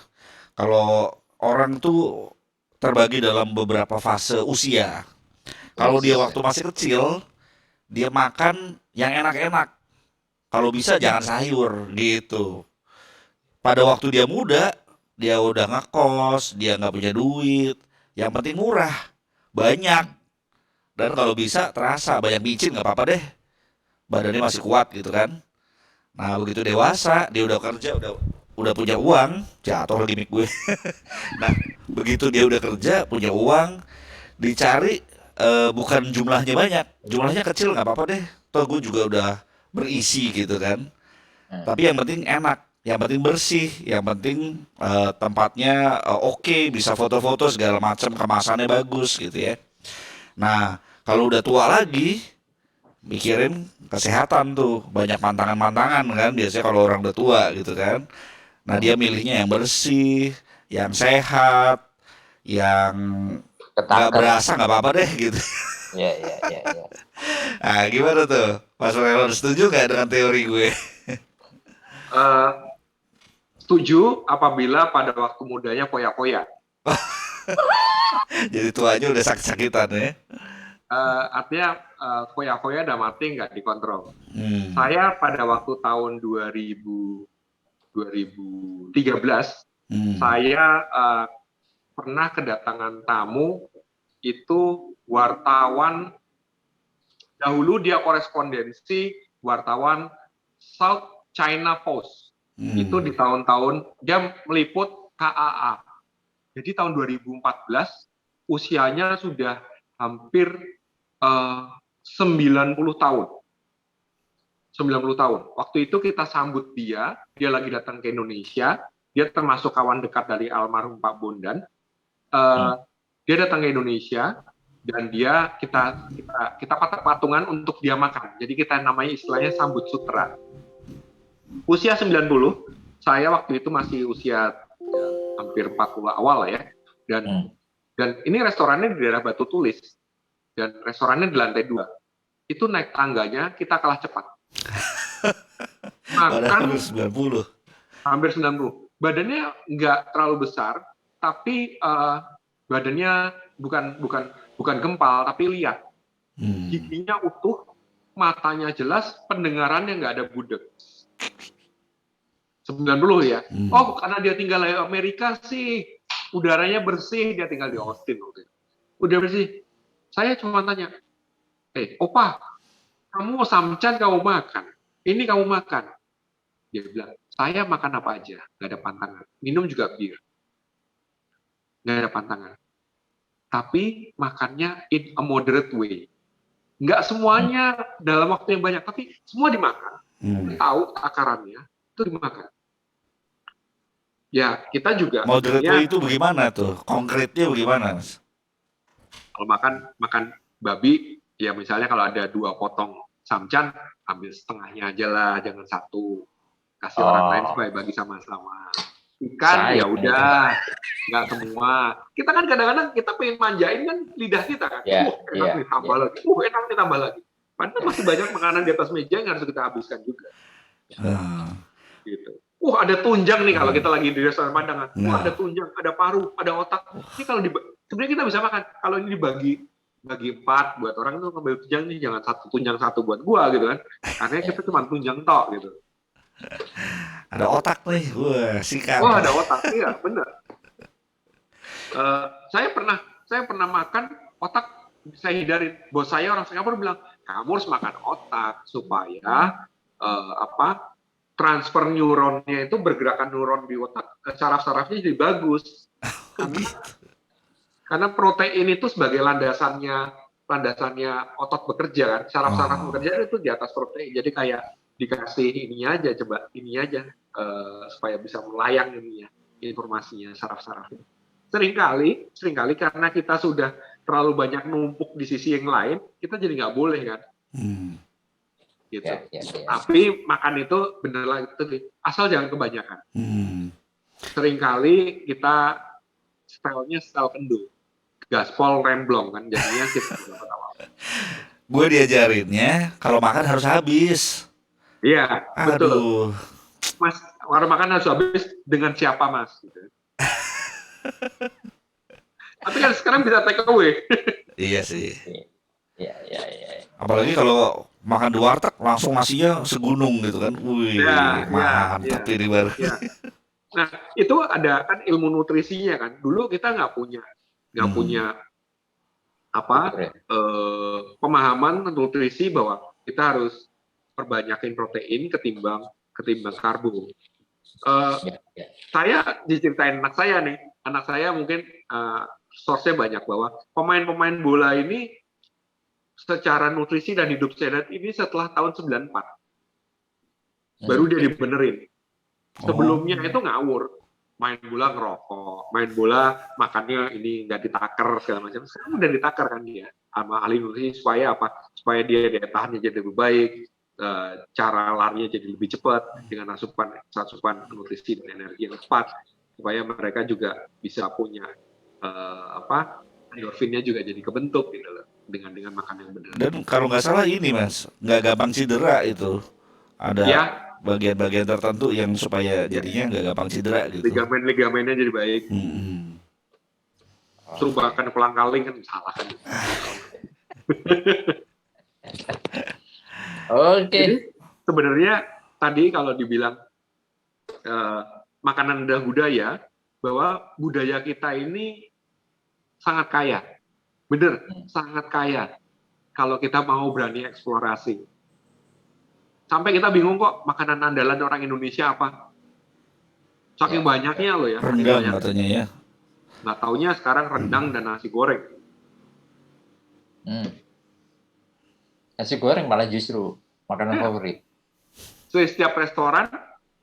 Kalau orang tuh terbagi dalam beberapa fase usia. Kalau dia waktu masih kecil, dia makan yang enak-enak. Kalau bisa jangan sayur gitu. Pada waktu dia muda, dia udah ngekos, dia nggak punya duit. Yang penting murah, banyak. Dan kalau bisa terasa banyak micin nggak apa-apa deh. Badannya masih kuat gitu kan. Nah begitu dewasa, dia udah kerja, udah punya uang, jatuh lagi mic gue. Nah begitu dia udah kerja, punya uang, dicari bukan jumlahnya banyak, jumlahnya kecil nggak apa-apa deh. Toh gue juga udah berisi gitu kan. Tapi yang penting enak, yang penting bersih, yang penting tempatnya oke, bisa foto-foto segala macam, kemasannya bagus gitu ya. Nah, kalau udah tua lagi, mikirin kesehatan tuh, banyak pantangan-pantangan kan, biasanya kalau orang udah tua gitu kan. Nah, dia milihnya yang bersih, yang sehat, yang nggak Ketaker. berasa nggak apa-apa deh gitu. Ya. Nah, gimana tuh, Mas Relon, setuju nggak dengan teori gue? Setuju apabila pada waktu mudanya poya-poya. Jadi tuanya udah sakit-sakitan ya. Artinya poya-poya dalam arti nggak dikontrol. Hmm. Saya pada waktu tahun 2013, saya pernah kedatangan tamu, itu wartawan, dahulu dia korespondensi wartawan South China Post. Itu di tahun-tahun dia meliput KAA. Jadi tahun 2014 usianya sudah hampir 90 tahun. 90 tahun. Waktu itu kita sambut dia lagi datang ke Indonesia, dia termasuk kawan dekat dari almarhum Pak Bondan. Dia datang ke Indonesia dan kita patungan untuk dia makan. Jadi kita namanya istilahnya sambut sutra. Usia 90, saya waktu itu masih usia hampir 40 awal ya. Dan ini restorannya di daerah Batu Tulis. Dan restorannya di lantai 2. Itu naik tangganya kita kalah cepat. Makan hampir 90. Badannya nggak terlalu besar, tapi badannya bukan gempal, tapi liat. Giginya utuh, matanya jelas, pendengarannya nggak ada budek. 90 ya. Oh, karena dia tinggal di Amerika sih, udaranya bersih, dia tinggal di Austin. Udah bersih. Saya cuma tanya, opa, kamu samcan kamu makan, ini kamu makan. Dia bilang, saya makan apa aja, nggak ada pantangan. Minum juga bir, nggak ada pantangan. Tapi makannya in a moderate way. Nggak semuanya dalam waktu yang banyak, tapi semua dimakan. Tahu takarannya, itu dimakan. Ya, kita juga. Moderate way itu bagaimana tuh? Konkretnya bagaimana, Mas? Kalau makan babi, ya misalnya kalau ada 2 potong samcan, ambil setengahnya aja lah, jangan satu. Kasih orang lain supaya bagi sama-sama. Ikan ya udah, nggak semua. Kita kan kadang-kadang kita pengen manjain kan lidah kita kan. Enak nih tambah lagi. Enak nih tambah lagi. Padahal masih banyak makanan di atas meja yang harus kita habiskan juga. Gitu. Ada tunjang nih kalau kita lagi di restoran Padang. Ada tunjang, ada paru, ada otak. Ini kalau sebenarnya kita bisa makan. Kalau ini dibagi 4 buat orang itu ngambil tunjang nih, jangan satu tunjang satu buat gua gitu kan. Karena kita cuma tunjang tok gitu. Ada otak nih, sikat. Ada otak, iya benar. Saya pernah makan otak, saya hindarin. Bos saya orang Singapura bilang, kamu harus makan otak supaya transfer neuronnya itu bergerakan neuron di otak, saraf-sarafnya jadi bagus. Karena protein itu sebagai landasannya otot bekerja kan, saraf-saraf bekerja itu di atas protein. Jadi kayak dikasih ini aja supaya bisa melayang informasinya saraf-sarafnya. Seringkali karena kita sudah terlalu banyak numpuk di sisi yang lain, kita jadi nggak boleh kan. Gitu. Tapi makan itu bener lagi itu asal jangan kebanyakan. Seringkali kita stylenya style kendul, gaspol remblong kan, jadinya kita gue diajarinnya kalau makan harus habis. Iya, betul. Mas, warung makan harus habis dengan siapa mas? Gitu. Tapi kan sekarang bisa take away. Iya sih. Iya. Apalagi kalau makan di warteg langsung nasinya segunung gitu kan. Mantap ini baru. Ya. Nah, itu ada kan ilmu nutrisinya kan. Dulu kita nggak punya pemahaman nutrisi bahwa kita harus perbanyakin protein ketimbang karbo. Saya diceritain anak saya mungkin source-nya banyak bahwa pemain-pemain bola ini secara nutrisi dan hidup sehat ini setelah tahun 94 baru dia dibenerin. Sebelumnya itu ngawur, main bola ngerokok, main bola makannya ini nggak ditaker segala macam. Sekarang udah ditaker kan dia sama ahli nutrisi supaya supaya dia daya tahannya jadi lebih baik, cara larinya jadi lebih cepat dengan asupan nutrisi dan energi yang tepat, supaya mereka juga bisa punya endorfinnya juga jadi kebentuk gitu loh dengan makan yang benar. Dan kalau nggak salah ini mas, nggak gampang cedera itu. Ada bagian-bagian tertentu yang supaya jadinya nggak gampang cedera gitu. Ligamennya jadi baik. Suruh makan kolang-kaling kan salah kan. Jadi sebenarnya tadi kalau dibilang makanan adalah budaya, bahwa budaya kita ini sangat kaya. Bener, sangat kaya. Kalau kita mau berani eksplorasi. Sampai kita bingung kok makanan andalan orang Indonesia apa. Saking banyaknya loh ya. Rendang katanya ya. Nggak taunya sekarang rendang dan nasi goreng. Nasi goreng malah justru makanan favorit. So, setiap restoran,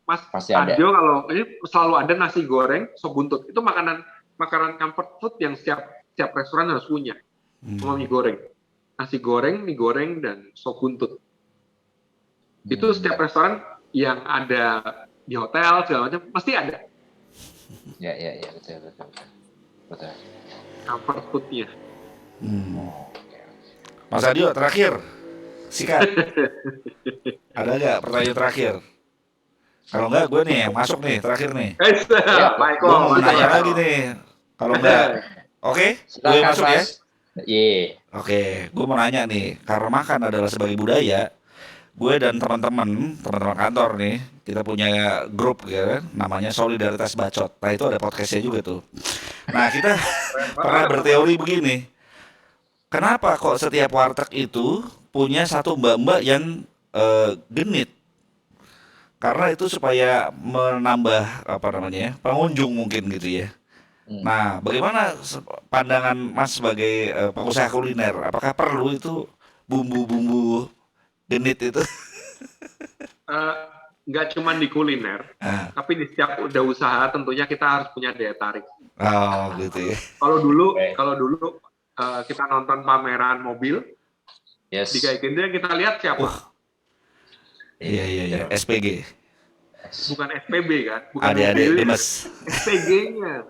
Mas pasti ada. Arjo kalau ini selalu ada nasi goreng, sop buntut. Itu makanan comfort food yang setiap restoran harus punya. Sama mie goreng. Nasi goreng, mie goreng, dan sop buntut. Itu setiap restoran yang ada di hotel segala macam pasti ada. Ya, betul. Comfort foodnya. Mas Adio terakhir, sikat. Ada nggak pertanyaan terakhir? Kalau nggak gue nih yang masuk nih terakhir nih. Gue mau nanya lagi nih. Kalau nggak, oke, gue masuk ya. Oke, gue mau nanya nih, karena makan adalah sebagai budaya. Gue dan teman-teman kantor nih, kita punya grup ya, namanya Solidaritas Bacot. Nah itu ada podcastnya juga tuh. Nah kita pernah berteori begini, kenapa kok setiap warteg itu punya satu mbak-mbak yang genit? Karena itu supaya menambah pengunjung mungkin gitu ya. Nah bagaimana pandangan Mas sebagai pengusaha kuliner? Apakah perlu itu bumbu-bumbu genit itu? Nggak cuma di kuliner, tapi di setiap udah usaha tentunya kita harus punya daya tarik. Oh gitu ya. Kalau dulu kita nonton pameran mobil Yes. di Gaikindo, yang kita lihat siapa? Iya. SPG. Bukan SPB kan, bukan Adik-adik mobilnya, Dimas. SPG-nya.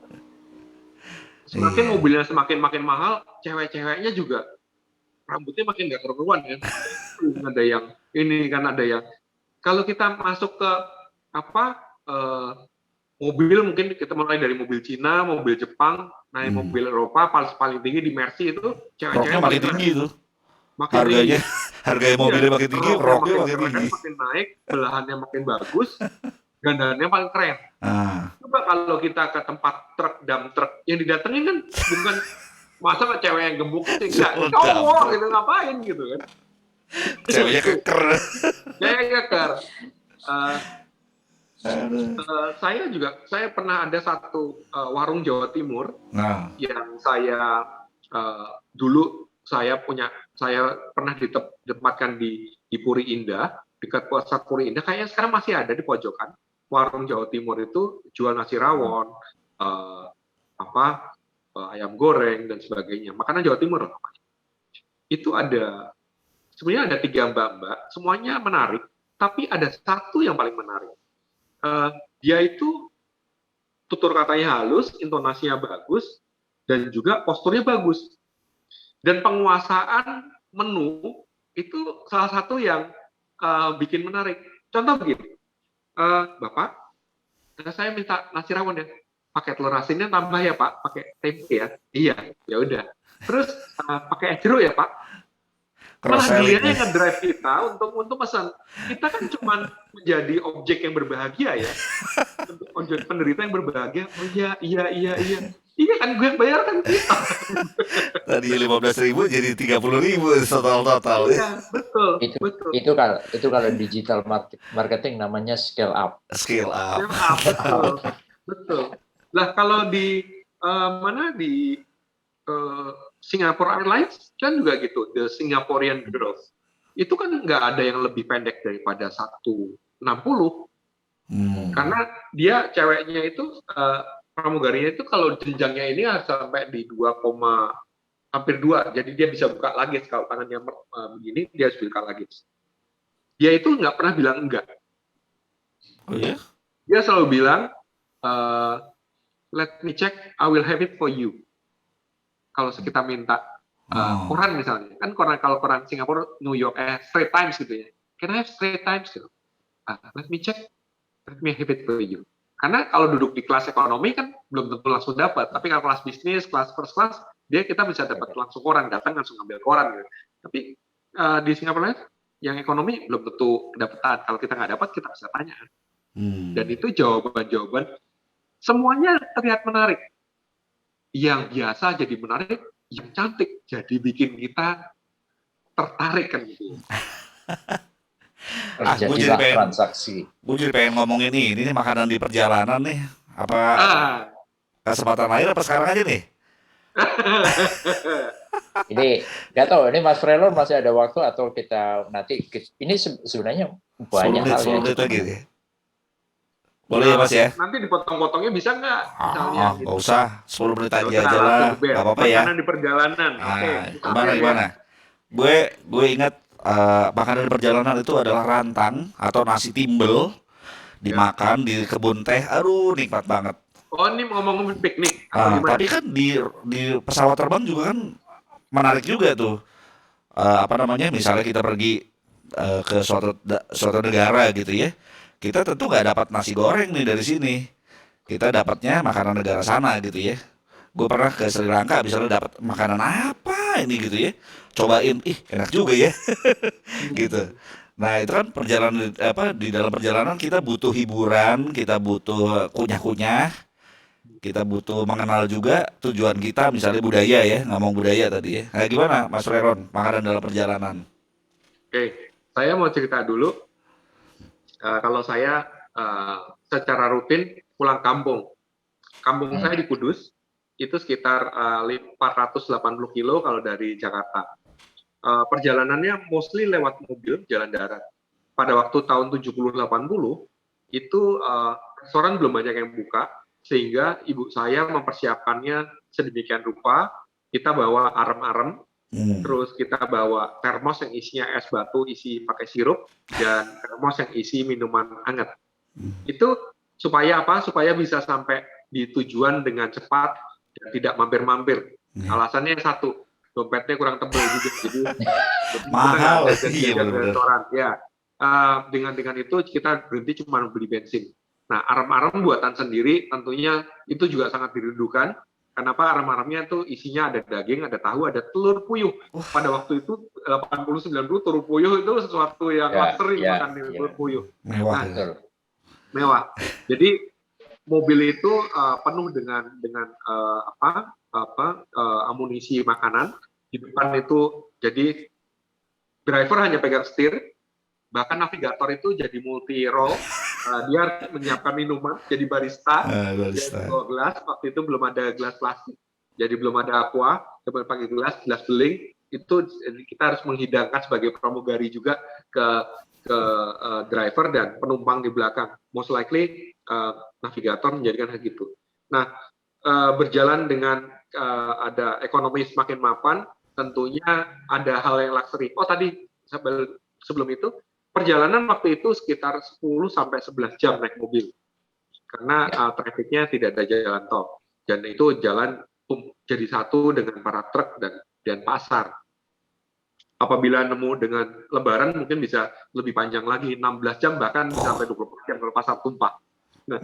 Semakin Iya. mobilnya semakin makin mahal, cewek-ceweknya juga rambutnya makin nggak keruan kan. Ada yang ini kan, ada yang kalau kita masuk ke mobil, mungkin kita mulai dari mobil Cina, mobil Jepang, naik mobil Eropa, paling tinggi di Mercy itu cewek-cewek Roknya makin tinggi tuh. makin Harganya tinggi. harganya mobilnya makin tinggi, roknya makin keren, tinggi. makin naik, belahannya makin bagus, dandannya paling keren. Ah, Coba kalau kita ke tempat truk, dump truck, yang didatengin kan bukan masa cewek yang gemuk itu, enggak, cowok gitu, ngapain gitu kan. ceweknya keker. Ceweknya keker. Saya pernah ada satu warung Jawa Timur Nah, yang saya dulu saya pernah ditempatkan di Puri Indah, dekat pusat Puri Indah, kayaknya sekarang masih ada di pojokan. Warung Jawa Timur itu jual nasi rawon, ayam goreng dan sebagainya, makanan Jawa Timur. Itu sebenarnya ada 3 mbak-mbak, semuanya menarik, tapi ada satu yang paling menarik. Dia itu tutur katanya halus, intonasinya bagus, dan juga posturnya bagus. Dan penguasaan menu itu salah satu yang bikin menarik. Contoh begini, Bapak, saya minta nasi rawon ya, pakai telur asinnya tambah ya Pak, pakai tempe ya. Iya, ya udah. Terus pakai es jeruk ya Pak. Malah dirinya ngedrive kita untuk pesan. Kita kan cuma menjadi objek yang berbahagia ya, objek penderita yang berbahagia. Oh iya. Iya kan, gue yang bayar kan kita. Tadi 15.000 jadi 30.000 total. Iya, betul. Itu kalau digital marketing namanya scale up. Scale up. Betul. Lah kalau di Singapore Airlines kan juga gitu, the Singaporean girls itu kan nggak ada yang lebih pendek daripada 160, karena dia ceweknya itu pramugarinya itu kalau jenjangnya ini sampai di 2, hampir 2, jadi dia bisa buka lagi kalau tangannya begini, dia harus buka lagi. Dia itu nggak pernah bilang enggak. Oh ya? Dia selalu bilang, let me check, I will have it for you. Kalau kita minta koran misalnya, kan kalau koran Singapura, New York, Straits Times gitu ya, can I have Straits Times gitu? Let me check, let me have it for you. Karena kalau duduk di kelas ekonomi kan belum tentu langsung dapat, tapi kalau kelas bisnis, kelas first class, kita bisa dapat langsung koran, datang langsung ambil koran gitu. Tapi di Singapura yang ekonomi belum tentu kedapatan. Kalau kita nggak dapat, kita bisa tanya. Dan itu jawaban-jawaban semuanya terlihat menarik. Yang biasa jadi menarik, yang cantik jadi bikin kita tertarik kan gitu. Terjadilah transaksi. Gue jadi pengen ngomongin ini nih, makanan di perjalanan nih. Apa kesempatan lain apa sekarang aja nih? Ini nggak tahu, ini Mas Frelon masih ada waktu atau kita nanti, ini sebenarnya banyak hal yang lagi. Boleh ya Mas ya? Nanti dipotong-potongnya bisa nggak? Misalnya nggak usah, 10 menit aja lah, nggak apa-apa ya. Makanan di perjalanan. Gimana? Gue ingat makanan di perjalanan itu adalah rantang atau nasi timbel dimakan di kebun teh. Aduh, nikmat banget. Oh, ini ngomong piknik. Tapi kan di pesawat terbang juga kan menarik juga tuh. Misalnya kita pergi ke suatu negara gitu ya. Kita tentu nggak dapat nasi goreng nih dari sini. Kita dapatnya makanan negara sana gitu ya. Gue pernah ke Sri Lanka, misalnya dapat makanan apa ini gitu ya. Cobain, enak juga ya. Gitu. Nah, itu kan perjalanan di dalam perjalanan kita butuh hiburan, kita butuh kunyah-kunyah. Kita butuh mengenal juga tujuan kita, misalnya budaya ya, ngomong budaya tadi ya. Nah, gimana Mas Reron, makanan dalam perjalanan? Oke, saya mau cerita dulu. Kalau saya secara rutin pulang kampung. Kampung saya di Kudus, itu sekitar 480 kilo kalau dari Jakarta. Perjalanannya mostly lewat mobil, jalan darat. Pada waktu tahun 70-80, itu restoran belum banyak yang buka, sehingga ibu saya mempersiapkannya sedemikian rupa, kita bawa arem-arem, Hmm. terus kita bawa termos yang isinya es batu isi pakai sirup, dan termos yang isi minuman hangat. Itu supaya apa? Supaya bisa sampai di tujuan dengan cepat dan tidak mampir-mampir. Ya. Alasannya yang satu, dompetnya kurang tebal juga, jadi Mahal. kita nggak Iya, jajan bener-bener. restoran. Ya, dengan itu kita berhenti cuma beli bensin. Nah, arem-arem buatan sendiri tentunya itu juga sangat dirindukan. Kenapa arem-aremnya itu isinya ada daging, ada tahu, ada telur puyuh. Pada waktu itu 80-90 telur puyuh itu sesuatu yang luxury makan telur puyuh. Mewah. Nah, Betul. mewah. Jadi mobil itu penuh dengan amunisi makanan. Di depan itu jadi driver hanya pegang setir, bahkan navigator itu jadi multi role. Dia menyiapkan minuman, jadi barista. Barista. Dia bawa gelas, waktu itu belum ada gelas plastik, jadi belum ada aqua, coba pakai gelas beling. Itu kita harus menghidangkan sebagai pramugari juga ke driver dan penumpang di belakang. Most likely navigator menjadikan hal gitu. Nah, berjalan dengan ada ekonomi semakin mapan, tentunya ada hal yang luxury. Oh tadi sebelum itu perjalanan waktu itu sekitar 10-11 jam naik mobil karena trafficnya tidak ada jalan tol, dan itu jalan jadi satu dengan para truk dan pasar. Apabila nemu dengan lebaran mungkin bisa lebih panjang lagi, 16 jam bahkan sampai 24 jam kalau pasar tumpah. Nah,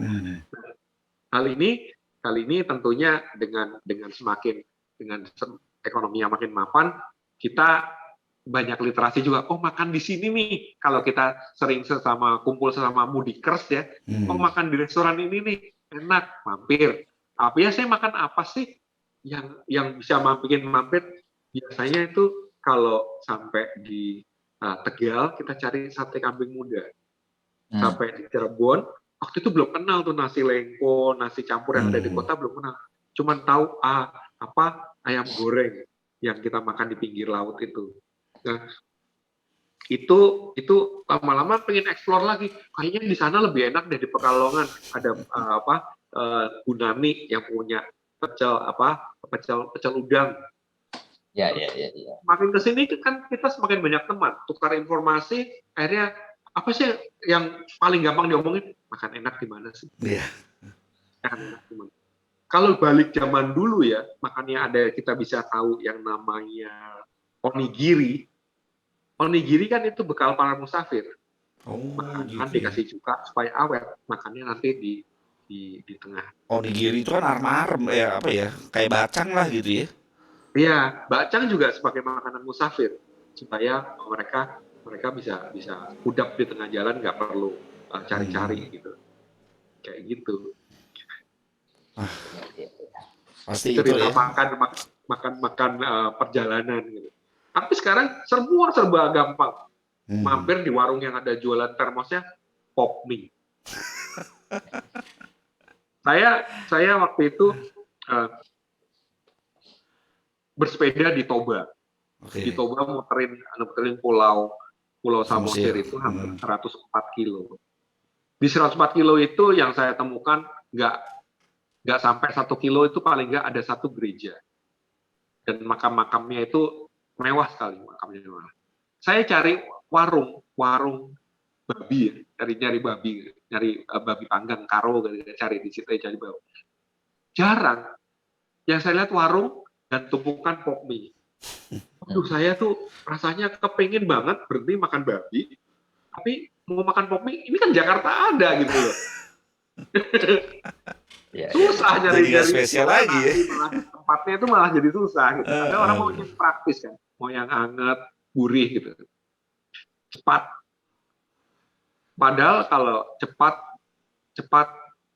hal ini tentunya dengan semakin dengan ekonomi yang makin mapan, kita banyak literasi juga. Oh, makan di sini nih. Kalau kita sering kumpul sesama mudikers ya. Oh, makan di restoran ini nih enak, mampir. Tapi ya saya makan apa sih yang bisa bikin mampir? Biasanya itu kalau sampai di Tegal kita cari sate kambing muda. Sampai di Cirebon waktu itu belum kenal tuh nasi lengko, nasi campur yang ada di kota belum kenal. Cuman tahu ayam goreng yang kita makan di pinggir laut itu. Nah, itu lama-lama pengen explore lagi. Kayaknya di sana lebih enak deh di Pekalongan. Ada Gunami yang punya pecel udang. Ya. Makin kesini kan kita semakin banyak teman, tukar informasi. Akhirnya apa sih yang paling gampang diomongin? Makan enak di mana sih? Iya. Makan enak di mana? Kalau balik zaman dulu ya, makanya kita bisa tahu yang namanya onigiri. Onigiri kan itu bekal para musafir. Nanti kasih cuka supaya awet, makannya nanti di tengah. Onigiri itu kan arem-arem kayak bacang lah gitu ya. Iya, bacang juga sebagai makanan musafir supaya mereka bisa udap di tengah jalan, nggak perlu cari-cari gitu. Kayak gitu. Pasti cerita itu ya. makan perjalanan gitu. Tapi sekarang semua serba gampang. Mampir di warung yang ada jualan termosnya, pop mie. Saya waktu itu bersepeda di Toba. Di Toba muterin pulau Samosir itu hampir 104 kilo. Di 104 kilo itu yang saya temukan nggak sampai 1 kilo itu paling nggak ada satu gereja. Dan makam-makamnya itu mewah sekali makamnya. Saya cari warung babi, nyari babi panggang karo, cari di situ cari babi. Jarang. Yang saya lihat warung dan tumpukan pop mie. Aduh, saya tuh rasanya kepengin banget berhenti makan babi, tapi mau makan pop mie, ini kan Jakarta ada gitu loh. Susah nyari spesial lagi ya. Tempatnya itu malah jadi susah gitu. Ada orang mau yang praktis kan, mau yang hangat, gurih gitu, cepat. Padahal kalau cepat,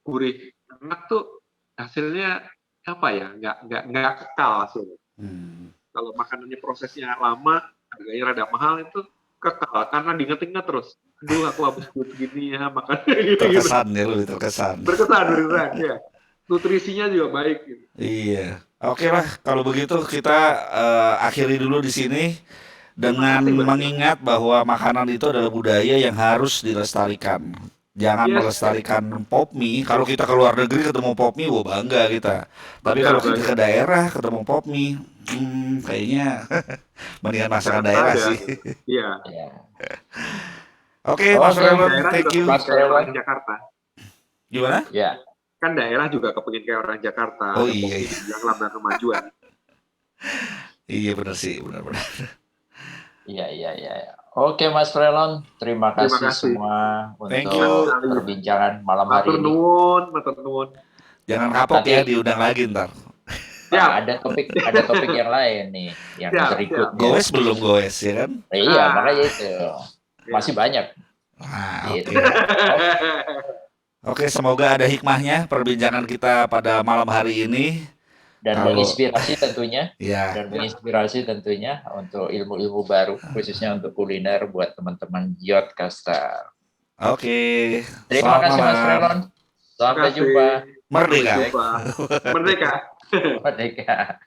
gurih, enak tuh hasilnya apa ya? Nggak kekal hasilnya. Kalau makanannya prosesnya lama, harganya rada mahal, itu kekal karena diinget-inget terus. Aduh, aku habis begini ya makan. Terkesan ya, lebih terkesan. Berkesan ya. Nutrisinya juga baik gitu. Iya. Oke lah, kalau begitu kita akhiri dulu di sini dengan mengingat bahwa makanan itu adalah budaya yang harus dilestarikan. Jangan melestarikan pop mie. Kalau kita ke luar negeri ketemu pop mie, wah bangga kita. Tapi kalau kita ke daerah ketemu pop mie, Kayaknya mendingan masakan daerah Ada. sih. Iya. Ya. Oke, Oh, Mas oke. Relon, Daerah thank juga you. Mas kepingin kayak orang Relon. Jakarta. Gimana? Ya. Kan daerah juga kepingin kayak orang Jakarta. Oh Ada iya, posisi yang lambang kemajuan. iya benar sih, benar-benar. Iya, iya, iya. Oke, Mas Relon, terima Terima kasih kasih. semua Thank untuk you. perbincangan malam hari Matur ini. nuwun, matur nuwun. Jangan kapok Nanti ya, diundang lagi ntar. Siap. ada topik yang lain nih, yang Siap, berikutnya. Goes belum goes ya kan? Iya, Ah. makanya itu masih banyak. Nah, Gitu. oke. Oke, semoga ada hikmahnya perbincangan kita pada malam hari ini. Dan Kalau- menginspirasi tentunya, Ya, dan menginspirasi tentunya untuk ilmu-ilmu baru, khususnya untuk kuliner buat teman-teman Yodcaster. oke. Terima Selamat kasih Mas malam. Relon. Sampai Terima kasih. jumpa. Merdeka. Sampai jumpa. Merdeka. Merdeka.